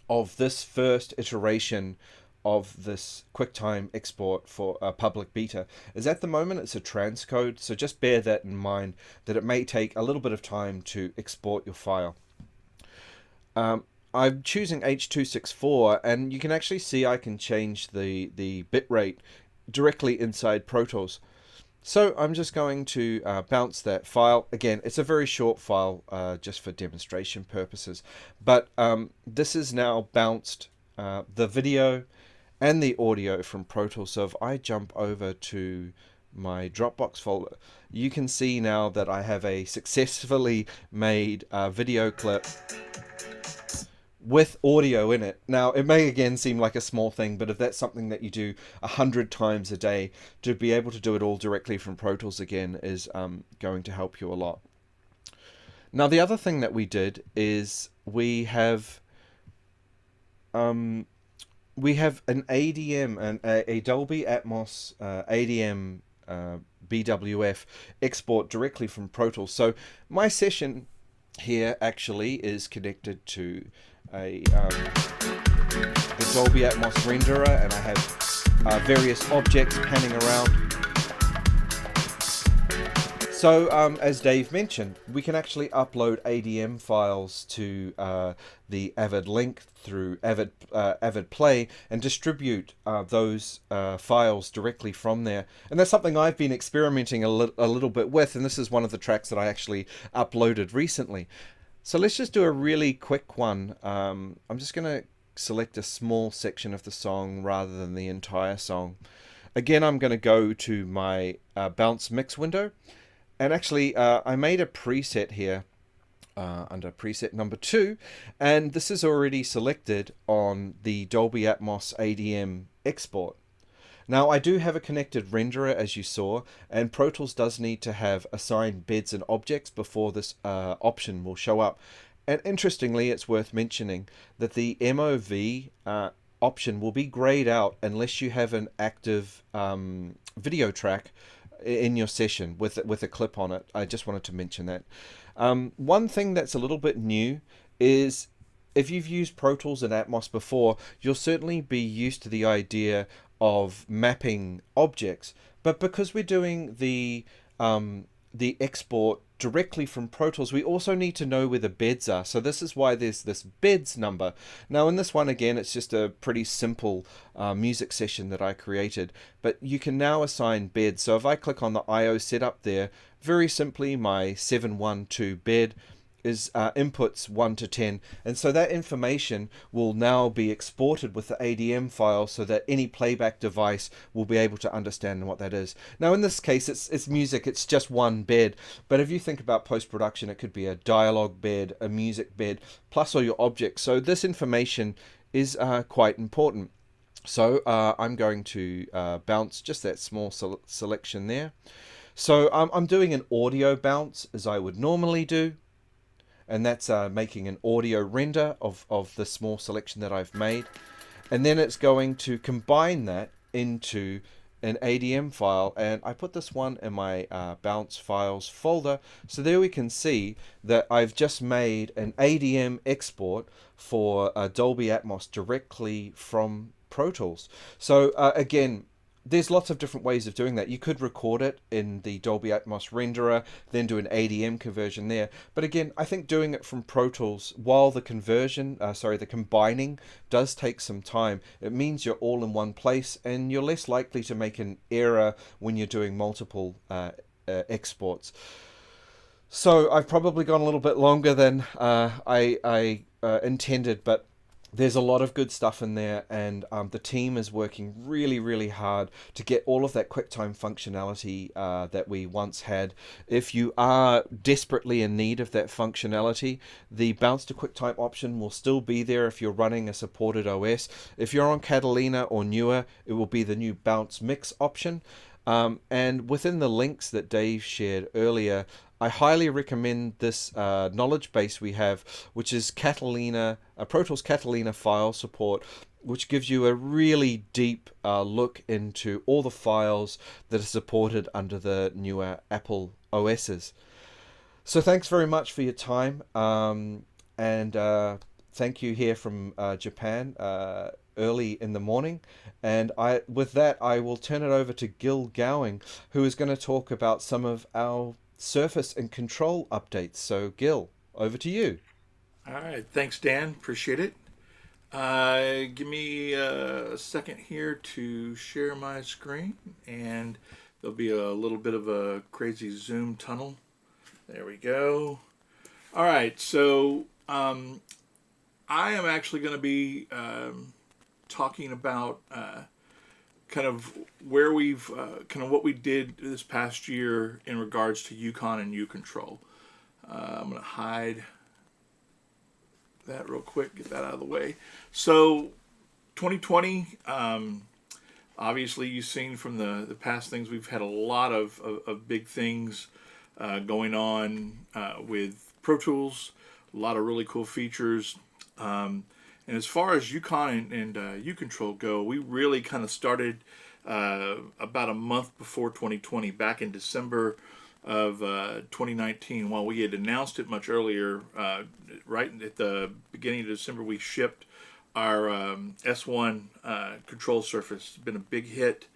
of this first iteration of this QuickTime export for a public beta. Is at the moment it's a transcode, so just bear that in mind, that it may take a little bit of time to export your file. I'm choosing H.264, and you can actually see I can change the bitrate directly inside Pro Tools. So I'm just going to bounce that file. Again, it's a very short file just for demonstration purposes, but this is now bounced the video and the audio from Pro Tools. So if I jump over to my Dropbox folder, you can see now that I have a successfully made video clip with audio in it. Now it may again seem like a small thing, but if that's something that you do 100 times a day, to be able to do it all directly from Pro Tools again is going to help you a lot. Now the other thing that we did is we have an ADM, and a Dolby Atmos ADM BWF export directly from Pro Tools. So my session here actually is connected to the Dolby Atmos renderer, and I have various objects panning around. So as Dave mentioned, we can actually upload ADM files to the Avid link through Avid Play and distribute those files directly from there. And that's something I've been experimenting a little bit with, and this is one of the tracks that I actually uploaded recently. So let's just do a really quick one. I'm just going to select a small section of the song rather than the entire song. Again, I'm going to go to my bounce mix window. And actually, I made a preset here under preset number 2, and this is already selected on the Dolby Atmos ADM export. Now, I do have a connected renderer, as you saw, and Pro Tools does need to have assigned beds and objects before this option will show up. And interestingly, it's worth mentioning that the MOV option will be grayed out unless you have an active video track in your session with a clip on it. I just wanted to mention that. One thing that's a little bit new is if you've used Pro Tools and Atmos before, you'll certainly be used to the idea of mapping objects, but because we're doing the export directly from Pro Tools, we also need to know where the beds are. So this is why there's this beds number. Now in this one, again, it's just a pretty simple music session that I created, but you can now assign beds. So if I click on the IO setup there, very simply my 712 bed is inputs 1 to 10, and so that information will now be exported with the ADM file so that any playback device will be able to understand what that is. Now in this case it's music, it's just one bed, but if you think about post-production, it could be a dialogue bed, a music bed, plus all your objects. So this information is quite important. So I'm going to bounce just that small selection there. So I'm doing an audio bounce as I would normally do, and that's making an audio render of the small selection that I've made. And then it's going to combine that into an ADM file, and I put this one in my bounce files folder. So there we can see that I've just made an ADM export for Dolby Atmos directly from Pro Tools. So again, there's lots of different ways of doing that. You could record it in the Dolby Atmos renderer, then do an ADM conversion there. But again, I think doing it from Pro Tools, while the the combining does take some time, it means you're all in one place and you're less likely to make an error when you're doing multiple exports. So I've probably gone a little bit longer than I intended, but there's a lot of good stuff in there, and the team is working really, really hard to get all of that QuickTime functionality that we once had. If you are desperately in need of that functionality, the Bounce to QuickTime option will still be there if you're running a supported OS. If you're on Catalina or newer, it will be the new Bounce Mix option. And within the links that Dave shared earlier, I highly recommend this knowledge base we have, which is Catalina, Pro Tools Catalina file support, which gives you a really deep look into all the files that are supported under the newer Apple OSs. So thanks very much for your time, and thank you here from Japan early in the morning. And with that, I will turn it over to Gil Gowing, who is going to talk about some of our Surface and Control updates. So Gil, over to you.
All right, thanks Dan, appreciate it. Give me a second here to share my screen, and there'll be a little bit of a crazy Zoom tunnel. There we go. All right, so I am actually going to be talking about kind of where we've kind of what we did this past year in regards to Yukon and U-Control. I'm going to hide that real quick, get that out of the way. So 2020, obviously you've seen from the past things, we've had a lot of big things going on with Pro Tools, a lot of really cool features. And as far as Yukon and U-Control go, we really kind of started about a month before 2020, back in December of 2019. While we had announced it much earlier, right at the beginning of December, we shipped our S1 control surface. It's been a big hit,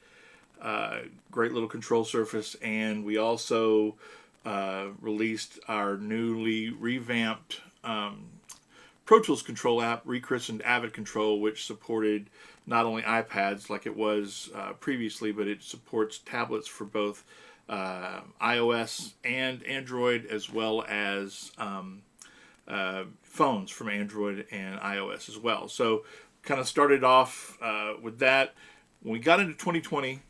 great little control surface, and we also released our newly revamped Pro Tools control app, rechristened Avid Control, which supported not only iPads like it was previously, but it supports tablets for both iOS and Android, as well as phones from Android and iOS as well. So kind of started off with that. When we got into 2020,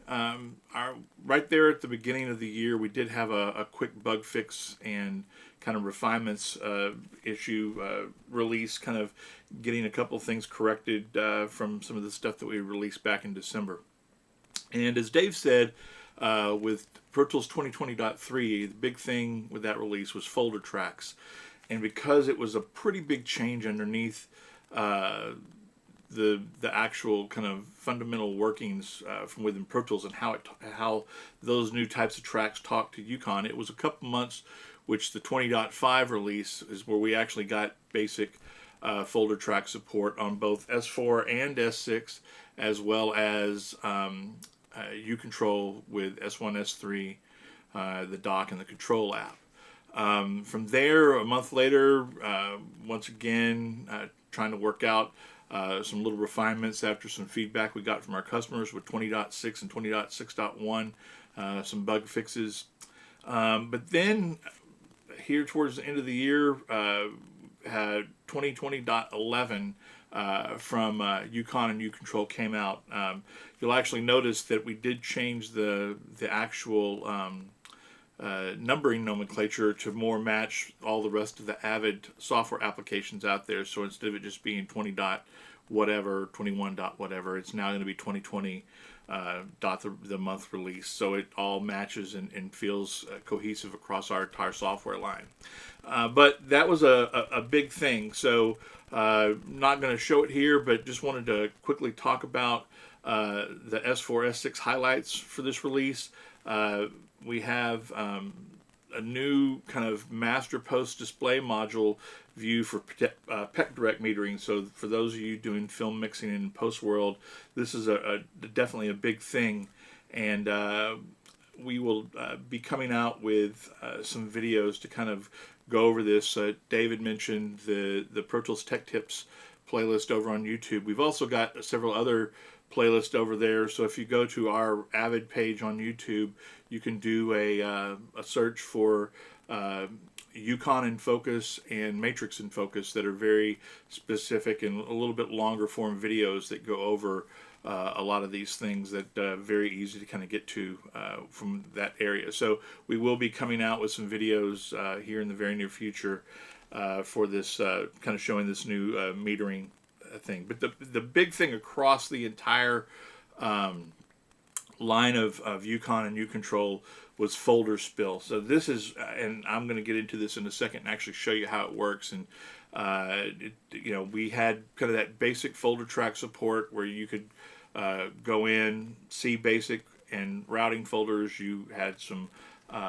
right there at the beginning of the year, we did have a quick bug fix and kind of refinements issue release, kind of getting a couple of things corrected from some of the stuff that we released back in December. And as Dave said, with Pro Tools 2020.3, the big thing with that release was folder tracks. And because it was a pretty big change underneath the actual kind of fundamental workings from within Pro Tools and how those new types of tracks talk to Yukon, it was a couple months, which the 20.5 release is where we actually got basic folder track support on both S4 and S6, as well as U-Control with S1, S3, the dock and the control app. From there, a month later, once again, trying to work out some little refinements after some feedback we got from our customers with 20.6 and 20.6.1, some bug fixes. But then here towards the end of the year, had 2020.11 from Yukon and U-Control came out. You'll actually notice that we did change the actual numbering nomenclature to more match all the rest of the Avid software applications out there. So instead of it just being 20 dot whatever, 21 dot whatever, it's now going to be 2020 dot the month release. So it all matches and feels cohesive across our entire software line. But that was a big thing. So not going to show it here, but just wanted to quickly talk about the S4, S6 highlights for this release. We have a new kind of master post display module view for PEC direct metering. So for those of you doing film mixing in post world, this is definitely a big thing. And we will be coming out with some videos to kind of go over this. David mentioned the Pro Tools Tech Tips playlist over on YouTube. We've also got several other playlists over there. So if you go to our Avid page on YouTube, you can do a search for Yukon in Focus and Matrix in Focus that are very specific and a little bit longer form videos that go over a lot of these things that very easy to kind of get to from that area. So we will be coming out with some videos here in the very near future for this kind of showing this new metering thing. But the big thing across the entire line of Yukon and U-Control was folder spill. So this is, and I'm going to get into this in a second and actually show you how it works. And we had kind of that basic folder track support where you could go in, see basic and routing folders. You had some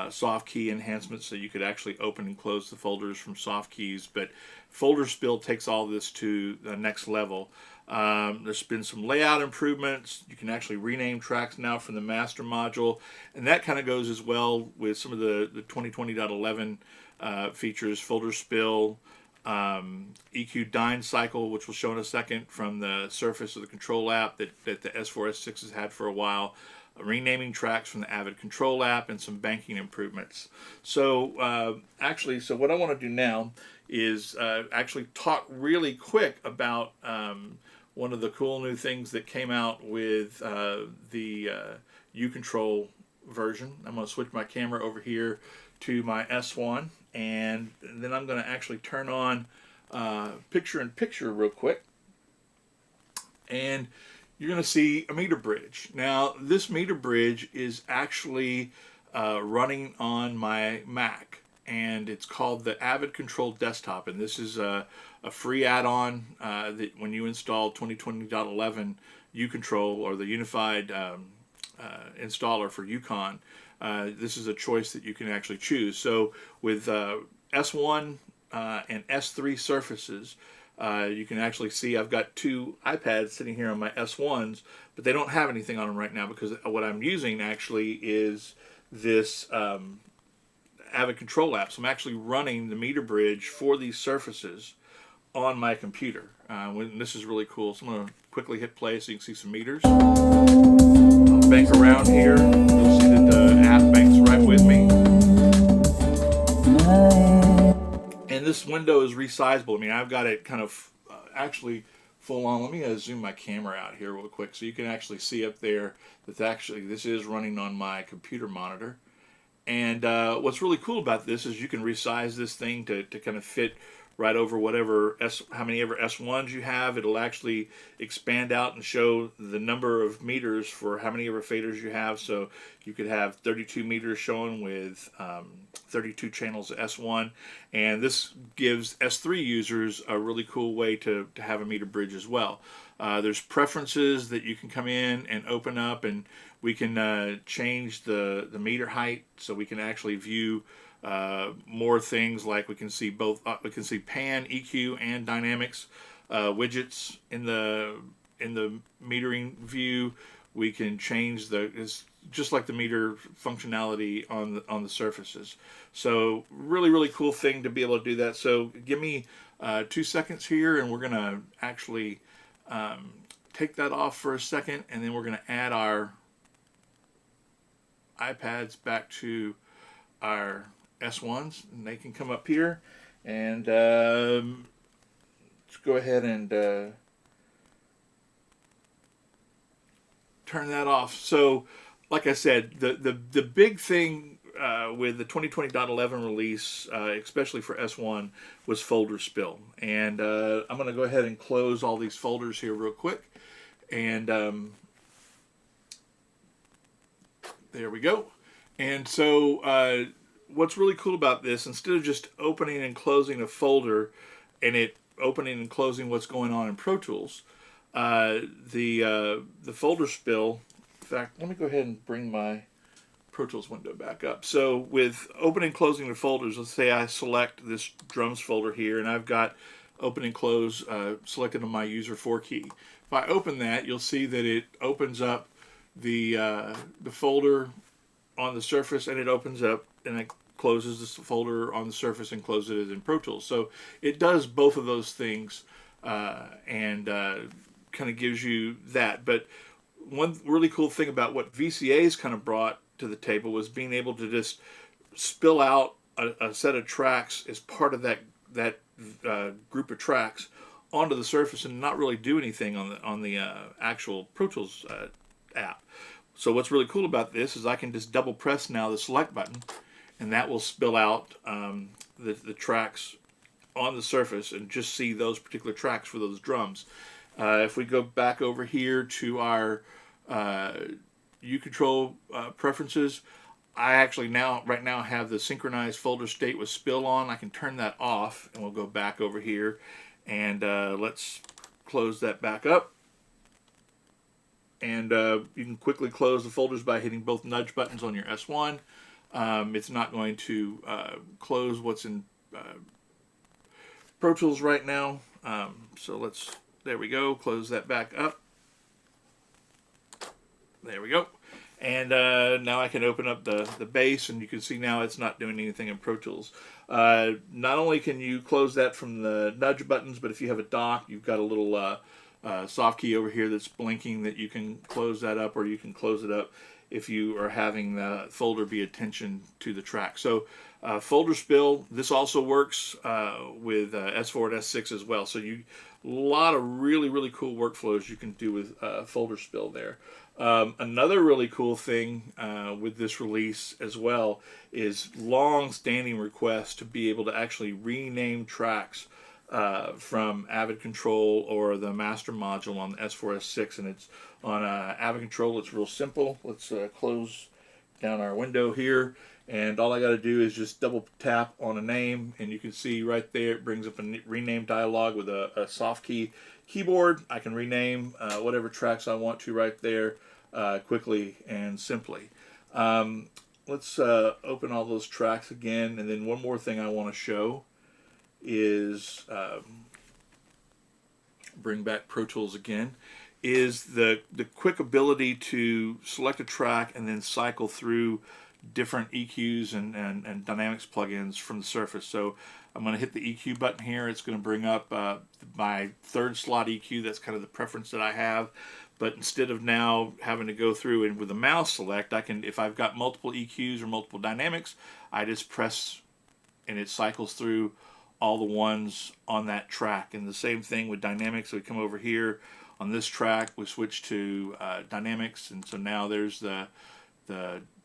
soft key enhancements so you could actually open and close the folders from soft keys. But folder spill takes all this to the next level. There's been some layout improvements. You can actually rename tracks now from the master module, and that kind of goes as well with some of the 2020.11 features, folder spill, EQ dyne cycle, which we'll show in a second, from the Surface of the control app that the S4, S6 has had for a while, renaming tracks from the Avid control app, and some banking improvements. So so what I want to do now is actually talk really quick about one of the cool new things that came out with the U-Control version. I'm going to switch my camera over here to my S1, and then I'm going to actually turn on picture-in-picture real quick. And you're going to see a meter bridge. Now, this meter bridge is actually running on my Mac, and it's called the Avid Control Desktop, and this is a free add-on that when you install 2020.11 U-Control or the unified installer for Yukon, this is a choice that you can actually choose. So with S1 and S3 surfaces, you can actually see I've got two iPads sitting here on my S1s, but they don't have anything on them right now because what I'm using actually is this Avid control app. So I'm actually running the meter bridge for these surfaces on my computer. This is really cool. So I'm going to quickly hit play so you can see some meters. I'll bank around here. You'll see that the app banks right with me. And this window is resizable. I mean, I've got it kind of actually full on. Let me zoom my camera out here real quick so you can actually see up there that this is running on my computer monitor. And what's really cool about this is you can resize this thing to kind of fit right over how many ever S1s you have. It'll actually expand out and show the number of meters for how many ever faders you have. So you could have 32 meters shown with 32 channels of S1. And this gives S3 users a really cool way to have a meter bridge as well. There's preferences that you can come in and open up, and we can change the meter height so we can actually view more things, like we can see both. We can see pan, EQ, and dynamics widgets in the metering view. We can change it's just like the meter functionality on the surfaces. So really cool thing to be able to do that. So give me 2 seconds here, and we're gonna actually take that off for a second, and then we're gonna add our iPads back to our S1s, and they can come up here, and let's go ahead and turn that off. So, like I said, the big thing with the 2020.11 release, especially for S1, was folder spill. And I'm going to go ahead and close all these folders here real quick. And there we go. And so what's really cool about this, instead of just opening and closing a folder and it opening and closing what's going on in Pro Tools, the folder spill, in fact, let me go ahead and bring my Pro Tools window back up. So with open and closing the folders, let's say I select this drums folder here, and I've got open and close selected on my user 4 key. If I open that, you'll see that it opens up the folder on the Surface, and it opens up and it closes this folder on the Surface and closes it in Pro Tools. So it does both of those things and kind of gives you that. But one really cool thing about what VCA's kind of brought to the table was being able to just spill out a set of tracks as part of that group of tracks onto the Surface and not really do anything on the actual Pro Tools app. So what's really cool about this is I can just double press now the select button, and that will spill out the tracks on the Surface and just see those particular tracks for those drums. If we go back over here to our U-Control preferences, I actually right now have the synchronized folder state with spill on. I can turn that off, and we'll go back over here, and let's close that back up. And you can quickly close the folders by hitting both nudge buttons on your S1. It's not going to close what's in Pro Tools right now. So there we go, close that back up. There we go. And now I can open up the bass, and you can see now it's not doing anything in Pro Tools. Not only can you close that from the nudge buttons, but if you have a dock, you've got a little soft key over here that's blinking that you can close that up, or you can close it up if you are having the folder be attention to the track. So folder spill, this also works with S4 and S6 as well. So a lot of really, really cool workflows you can do with folder spill there. Another really cool thing with this release as well is long-standing requests to be able to actually rename tracks from Avid Control or the master module on the S4, S6, and it's on Avid Control. It's real simple. Let's close down our window here, and all I got to do is just double tap on a name, and you can see right there it brings up a rename dialog with a soft key keyboard. I can rename whatever tracks I want to right there quickly and simply. Let's open all those tracks again, and then one more thing I want to show is bring back Pro Tools again, is the quick ability to select a track and then cycle through different EQs and dynamics plugins from the Surface. So I'm going to hit the EQ button here. It's going to bring up my third slot EQ. That's kind of the preference that I have. But instead of now having to go through and with a mouse select, I can, if I've got multiple EQs or multiple dynamics, I just press and it cycles through all the ones on that track. And the same thing with dynamics. So we come over here on this track, we switch to dynamics, and so now there's the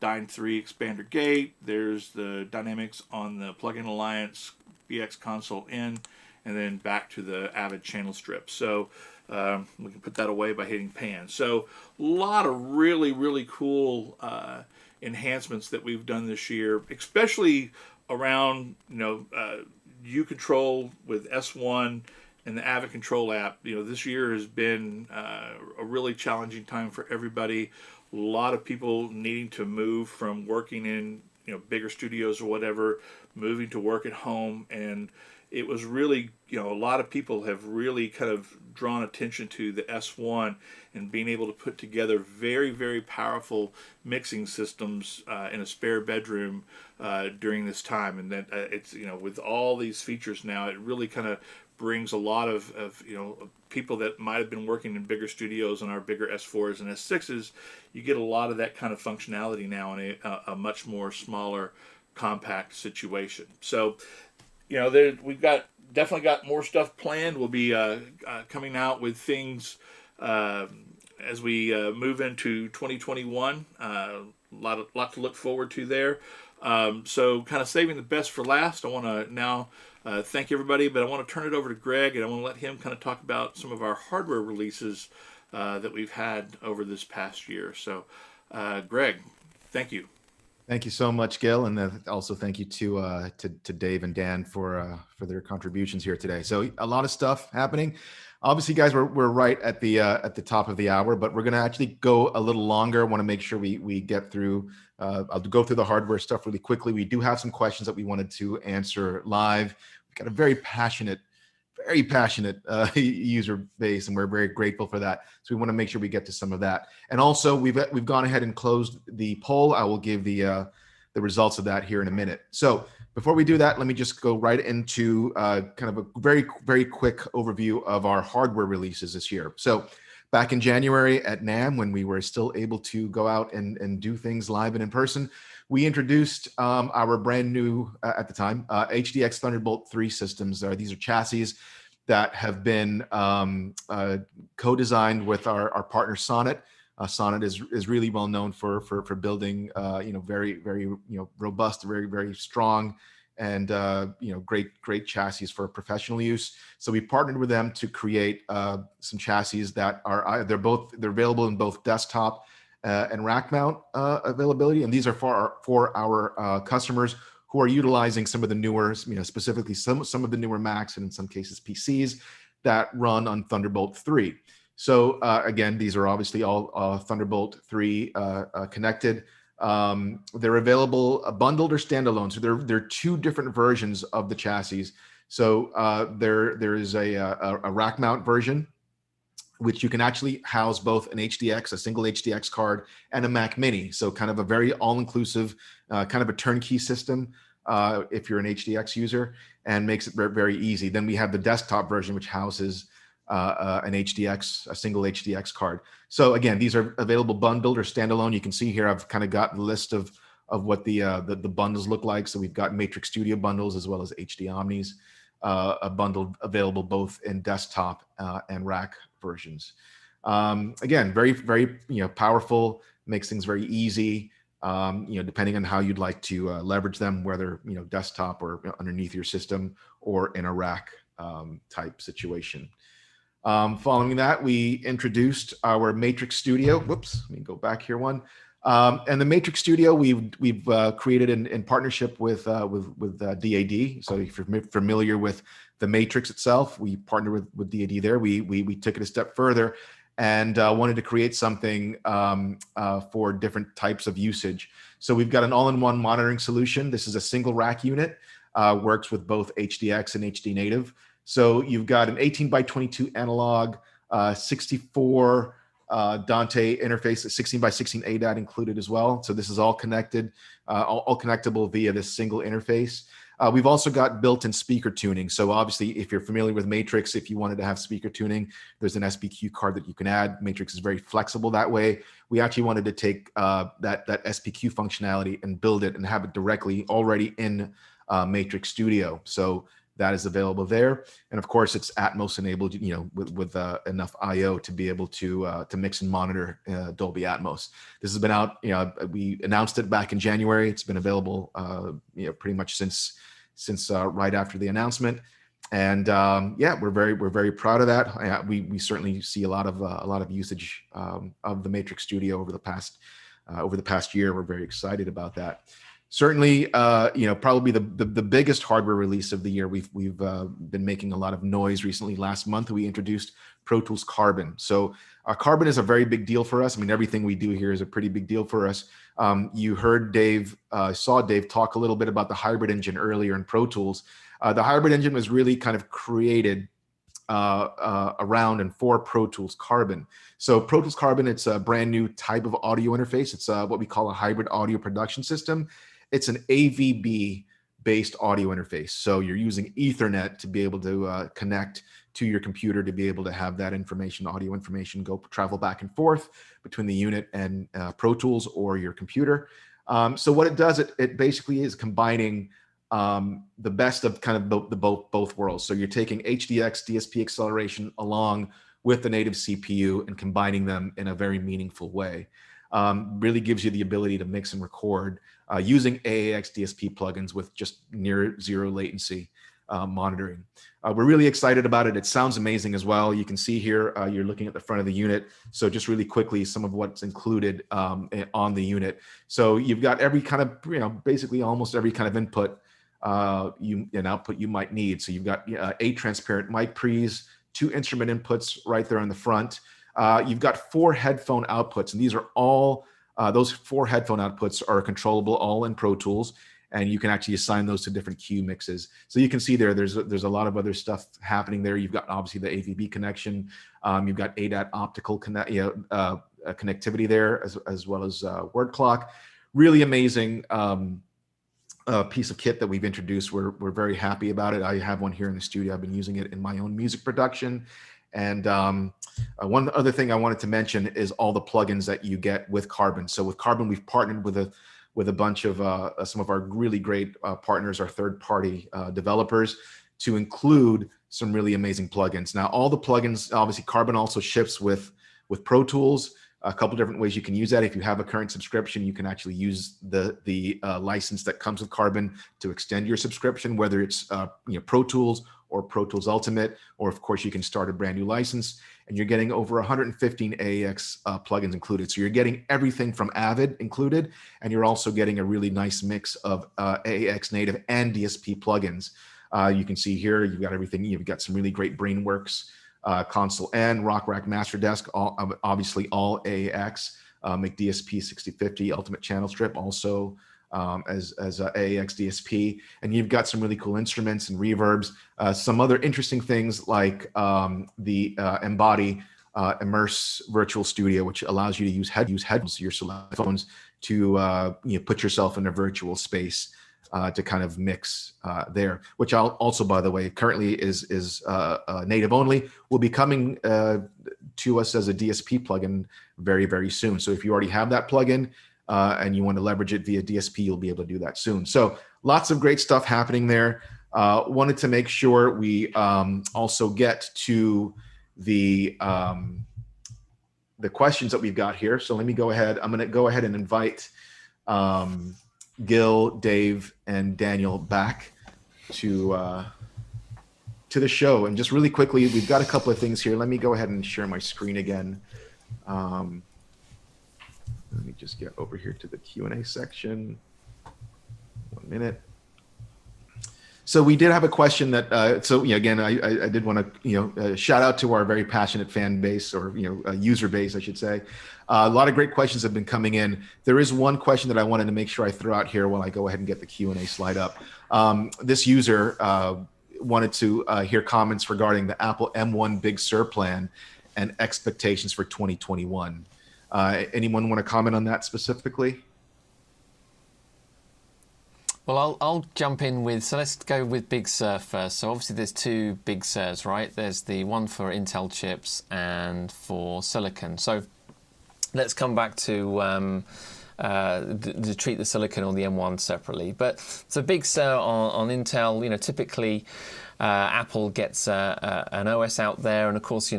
Dyne 3 expander gate, there's the dynamics on the Plugin Alliance BX console in, and then back to the Avid channel strip. So we can put that away by hitting pan. So a lot of really, really cool enhancements that we've done this year, especially around U-Control with S1 and the Avid Control app. This year has been a really challenging time for everybody. A lot of people needing to move from working in bigger studios or whatever, moving to work at home, and it was really, a lot of people have really kind of drawn attention to the S1 and being able to put together very, very powerful mixing systems in a spare bedroom during this time. And that it's, with all these features now, it really kind of brings a lot of people that might have been working in bigger studios on our bigger S4s and S6s. You get a lot of that kind of functionality now in a much more smaller, compact situation. So, we've definitely got more stuff planned. We'll be coming out with things as we move into 2021. Lot to look forward to there. So kind of saving the best for last. I want to now thank everybody, but I want to turn it over to Greg, and I want to let him kind of talk about some of our hardware releases that we've had over this past year. So, Greg, thank you.
Thank you so much, Gil, and also thank you to Dave and Dan for their contributions here today. So a lot of stuff happening. Obviously, guys, we're right at the top of the hour, but we're going to actually go a little longer. I want to make sure we get through. I'll go through the hardware stuff really quickly. We do have some questions that we wanted to answer live. We've got a very passionate user base, and we're very grateful for that. So we want to make sure we get to some of that. And also, we've gone ahead and closed the poll. I will give the results of that here in a minute. So before we do that, let me just go right into kind of a very, very quick overview of our hardware releases this year. So back in January at NAMM, when we were still able to go out and do things live and in person, we introduced our brand new, at the time, HDX Thunderbolt 3 systems. These are chassis that have been co-designed with our partner Sonnet. Sonnet is really well known for building very, very robust, very, very strong, and great chassis for professional use. So we partnered with them to create some chassis that are they're available in both desktop and rack mount availability, and these are for our customers who are utilizing some of the newer, specifically some of the newer Macs, and in some cases PCs that run on Thunderbolt 3. So again, these are obviously all Thunderbolt 3 connected. They're available bundled or standalone. So there are two different versions of the chassis. So there is a rack mount version, which you can actually house both an HDX, a single HDX card, and a Mac Mini. So kind of a very all-inclusive, kind of a turnkey system if you're an HDX user, and makes it very, very easy. Then we have the desktop version, which houses an HDX, a single HDX card. So again, these are available bundled or standalone. You can see here, I've kind of got the list of what the bundles look like. So we've got Matrix Studio bundles as well as HD Omnis, a bundle available both in desktop and rack versions. Again, very, very powerful, makes things very easy. Depending on how you'd like to leverage them, whether desktop or underneath your system or in a rack type situation. Following that, we introduced our Matrix Studio. Whoops, let me go back here one. And the Matrix Studio we've created in partnership with DAD. So if you're familiar with the Matrix itself, we partnered with DAD there. We took it a step further and wanted to create something for different types of usage. So we've got an all-in-one monitoring solution. This is a single rack unit, works with both HDX and HD native. So you've got an 18x22 analog, 64 Dante interface, a 16x16 ADAT included as well. So this is all connected, all connectable via this single interface. We've also got built-in speaker tuning. So obviously, if you're familiar with Matrix, if you wanted to have speaker tuning, there's an SPQ card that you can add. Matrix is very flexible that way. We actually wanted to take that SPQ functionality and build it and have it directly already in Matrix Studio. So that is available there, and of course it's Atmos enabled, with enough I/O to be able to mix and monitor Dolby Atmos. This has been out, we announced it back in January. It's been available, pretty much since right after the announcement, and we're very proud of that. We certainly see a lot of usage of the Matrix Studio over the past year. We're very excited about that. Certainly, probably the biggest hardware release of the year. We've been making a lot of noise recently. Last month, we introduced Pro Tools Carbon. So Carbon is a very big deal for us. I mean, everything we do here is a pretty big deal for us. You heard saw Dave talk a little bit about the hybrid engine earlier in Pro Tools. The hybrid engine was really kind of created around and for Pro Tools Carbon. So Pro Tools Carbon, it's a brand new type of audio interface. It's what we call a hybrid audio production system. It's an AVB based audio interface. So you're using Ethernet to be able to connect to your computer to be able to have that information, audio information, travel back and forth between the unit and Pro Tools or your computer. So what it does, it basically is combining the best of kind of both worlds. So you're taking HDX DSP acceleration along with the native CPU and combining them in a very meaningful way. Really gives you the ability to mix and record using AAX DSP plugins with just near zero latency monitoring. We're really excited about it. It sounds amazing as well. You can see here, you're looking at the front of the unit. So just really quickly, some of what's included on the unit. So you've got every kind of, basically almost every kind of input and output you might need. So you've got 8 transparent mic pre's, 2 instrument inputs right there on the front. You've got 4 headphone outputs, and these are all, those 4 headphone outputs are controllable all in Pro Tools, and you can actually assign those to different cue mixes. So you can see there's a lot of other stuff happening there. You've got obviously the AVB connection. You've got ADAT optical connectivity there, as well as word clock. Really amazing piece of kit that we've introduced. We're very happy about it. I have one here in the studio. I've been using it in my own music production. And one other thing I wanted to mention is all the plugins that you get with Carbon. So with Carbon, we've partnered with a bunch of some of our really great partners, our third-party developers, to include some really amazing plugins. Now, all the plugins, obviously, Carbon also ships with Pro Tools. A couple different ways you can use that. If you have a current subscription, you can actually use the license that comes with Carbon to extend your subscription, whether it's Pro Tools or Pro Tools Ultimate, or of course you can start a brand new license, and you're getting over 115 AAX plugins included. So you're getting everything from Avid included, and you're also getting a really nice mix of AAX native and DSP plugins. You can see here, you've got everything. You've got some really great Brainworks console and Rock Rack Master Desk, obviously all AAX, make DSP 6050 Ultimate Channel Strip also as AAX DSP, and you've got some really cool instruments and reverbs, some other interesting things like the Embody Immerse Virtual Studio, which allows you to use headphones, your select phones, to put yourself in a virtual space to kind of mix there, which I'll also, by the way, currently is native only, will be coming to us as a DSP plugin very, very soon. So if you already have that plugin and you want to leverage it via DSP, you'll be able to do that soon. So lots of great stuff happening there. Wanted to make sure we also get to the questions that we've got here. So let me go ahead. I'm going to go ahead and invite Gil, Dave, and Daniel back to the show. And just really quickly, we've got a couple of things here. Let me go ahead and share my screen again. Let me just get over here to the Q&A section. 1 minute. So we did have a question that, again, I did want to, shout out to our very passionate fan base, or, user base, I should say. A lot of great questions have been coming in. There is one question that I wanted to make sure I throw out here while I go ahead and get the Q&A slide up. This user wanted to hear comments regarding the Apple M1 Big Sur plan and expectations for 2021. Anyone want to comment on that specifically?
Well, I'll jump in with, so let's go with Big Sur first. So obviously there's 2 Big Surs, right? There's the one for Intel chips and for silicon. So let's come back to treat the silicon or the M1 separately. But so Big Sur on Intel, typically Apple gets an OS out there, and of course,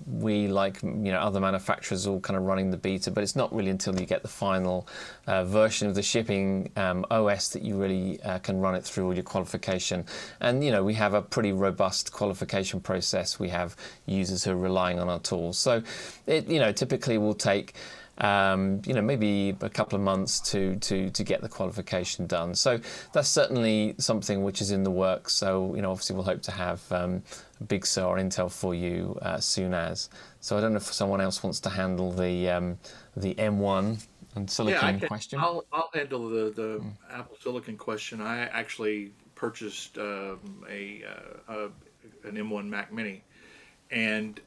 we, like other manufacturers, all kind of running the beta, but it's not really until you get the final version of the shipping OS that you really can run it through all your qualification. And we have a pretty robust qualification process. We have users who are relying on our tools, so it typically will take maybe a couple of months to get the qualification done. So that's certainly something which is in the works. So obviously we'll hope to have Big Sur or Intel for you soon as. So I don't know if someone else wants to handle the M1 and silicon question.
I'll handle the Apple Silicon question. I actually purchased an M1 Mac Mini, and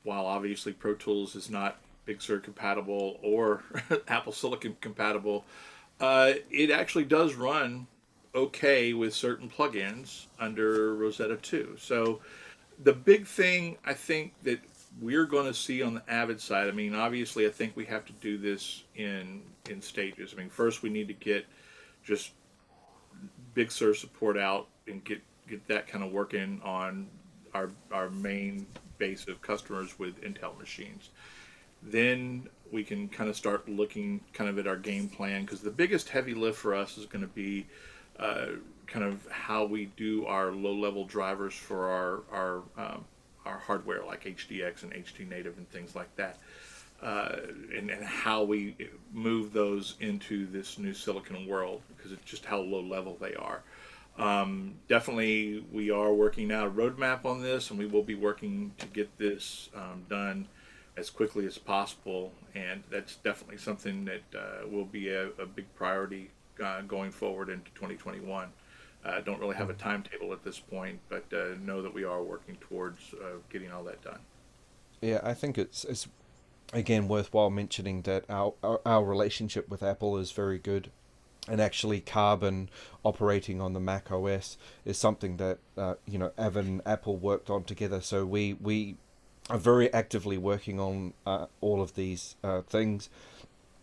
while obviously Pro Tools is not Big Sur compatible or Apple Silicon compatible, it actually does run okay with certain plugins under Rosetta 2. So the big thing I think that we're going to see on the Avid side, I mean, obviously, I think we have to do this in stages. I mean, first we need to get just Big Sur support out and get that kind of working on our main base of customers with Intel machines. Then we can kind of start looking kind of at our game plan, because the biggest heavy lift for us is going to be kind of how we do our low level drivers for our hardware like HDX and HD native and things like that, and how we move those into this new silicon world, because it's just how low level they are. Definitely, we are working out a roadmap on this, and we will be working to get this done as quickly as possible. And that's definitely something that will be a big priority going forward into 2021. Don't really have a timetable at this point, but know that we are working towards getting all that done.
Yeah, I think it's again worthwhile mentioning that our relationship with Apple is very good, and actually Carbon operating on the Mac OS is something that Avid and Apple worked on together. So we are very actively working on all of these things,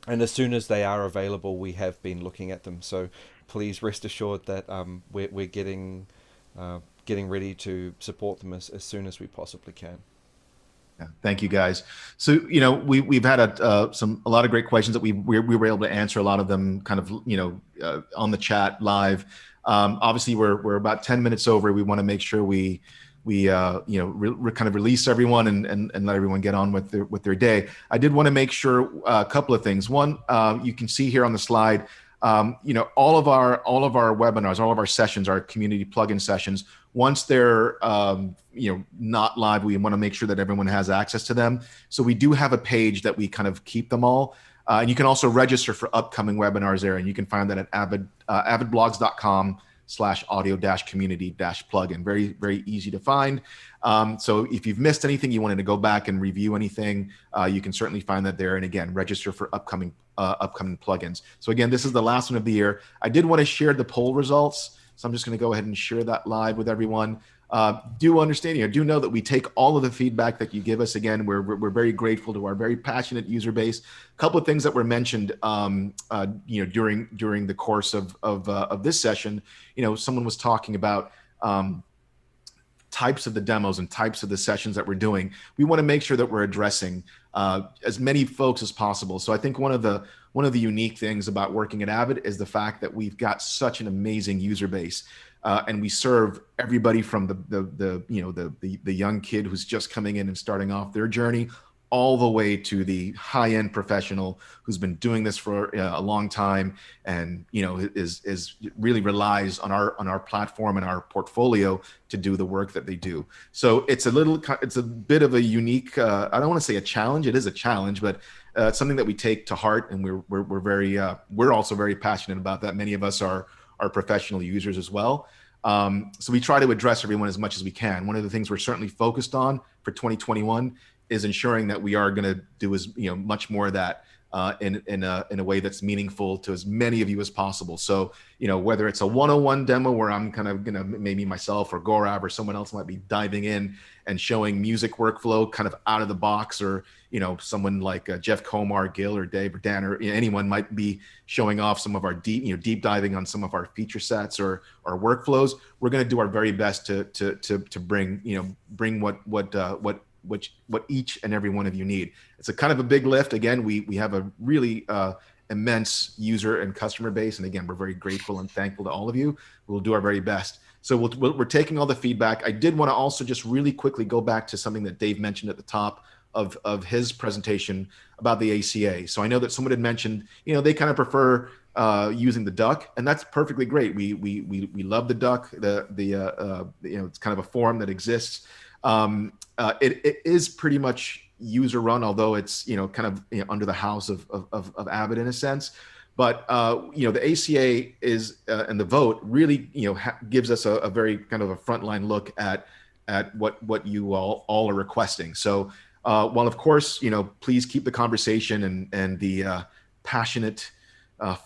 and as soon as they are available, we have been looking at them. So please rest assured that we're getting ready to support them as soon as we possibly can.
Yeah, thank you guys. So we've had a lot of great questions that we were able to answer a lot of them kind of on the chat live. Obviously we're about 10 minutes over. We want to make sure we kind of release everyone and let everyone get on with their day. I did want to make sure a couple of things. One, you can see here on the slide, all of our webinars, all of our sessions, our community plugin sessions, once they're not live, we want to make sure that everyone has access to them. So we do have a page that we kind of keep them all. And you can also register for upcoming webinars there, and you can find that at avidblogs.com/audio-community-plugin. Very, very easy to find. So if you've missed anything, you wanted to go back and review anything, you can certainly find that there. And again, register for upcoming plugins. So again, this is the last one of the year. I did want to share the poll results, so I'm just going to go ahead and share that live with everyone. Do understand, do know that we take all of the feedback that you give us. Again, we're very grateful to our very passionate user base. A couple of things that were mentioned, during the course of this session. Someone was talking about types of the demos and types of the sessions that we're doing. We want to make sure that we're addressing as many folks as possible. So I think one of the unique things about working at Avid is the fact that we've got such an amazing user base. And we serve everybody from the young kid who's just coming in and starting off their journey, all the way to the high-end professional who's been doing this for a long time, and is really relies on our platform and our portfolio to do the work that they do. So it's a bit of a unique. I don't want to say a challenge. It is a challenge, but it's something that we take to heart, and we're also very passionate about that. Many of us are professional users as well. So we try to address everyone as much as we can. One of the things we're certainly focused on for 2021 is ensuring that we are going to do as much more of that in a way that's meaningful to as many of you as possible. So whether it's a 101 demo where I'm kind of gonna, maybe myself or Gaurav or someone else might be diving in and showing music workflow kind of out of the box, or someone like Jeff Komar, Gil, or Dave, or Dan, or anyone might be showing off some of our deep diving on some of our feature sets or workflows. We're going to do our very best to bring what each and every one of you need. It's a kind of a big lift. Again, we have a really immense user and customer base, and again, we're very grateful and thankful to all of you. We'll do our very best. So we're taking all the feedback. I did want to also just really quickly go back to something that Dave mentioned at the top of his presentation about the ACA. So I know that someone had mentioned, they kind of prefer using the duck, and that's perfectly great. We love the duck. It's kind of a forum that exists. It is pretty much user run, although it's kind of under the house of Avid in a sense. But the ACA is and the vote really gives us a very kind of a frontline look at what you all are requesting. So while of course please keep the conversation and the passionate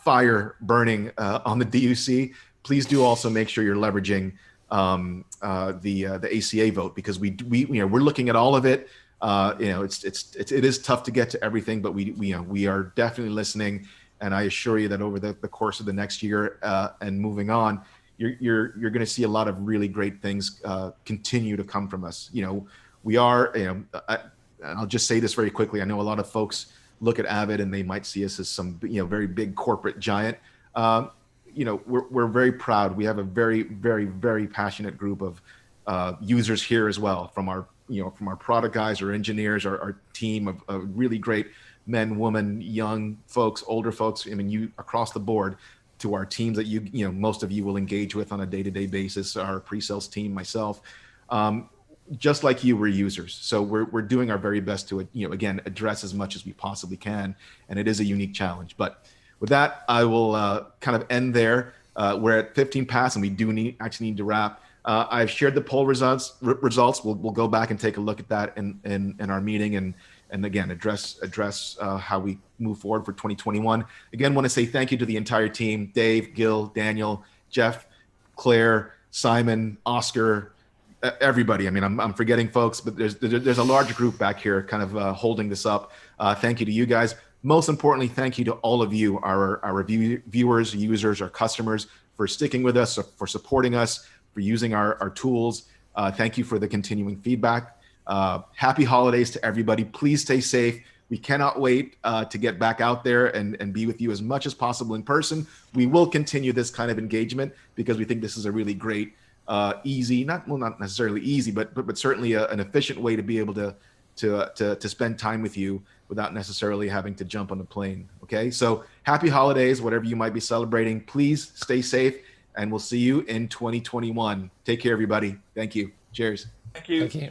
fire burning on the DUC, please do also make sure you're leveraging the ACA vote, because we're looking at all of it. It is tough to get to everything, but we are definitely listening. And I assure you that over the course of the next year and moving on, you're going to see a lot of really great things continue to come from us. We are, I'll just say this very quickly. I know a lot of folks look at Avid and they might see us as some, very big corporate giant. We're very proud. We have a very, very, very passionate group of users here as well, from our product guys, our engineers, our team of really great men, women, young folks, older folks. I mean, you across the board, to our teams that most of you will engage with on a day-to-day basis, our pre-sales team, myself. Just like you, we're users. So we're doing our very best to, again, address as much as we possibly can. And it is a unique challenge. But with that, I will kind of end there. We're at 15 past and we do actually need to wrap. I've shared the poll results. We'll go back and take a look at that in our meeting and again, address how we move forward for 2021. Again, want to say thank you to the entire team, Dave, Gil, Daniel, Jeff, Claire, Simon, Oscar, everybody. I mean, I'm forgetting folks, but there's a large group back here kind of holding this up. Thank you to you guys. Most importantly, thank you to all of you, our viewers, users, our customers, for sticking with us, for supporting us, for using our tools. Thank you for the continuing feedback. Happy holidays to everybody. Please stay safe. We cannot wait to get back out there and be with you as much as possible in person. We will continue this kind of engagement because we think this is a really great, easy, not necessarily easy, but certainly an efficient way to be able to spend time with you without necessarily having to jump on a plane. Okay, so happy holidays, whatever you might be celebrating. Please stay safe, and we'll see you in 2021. Take care, everybody. Thank you. Cheers.
Thank you.
Thank you.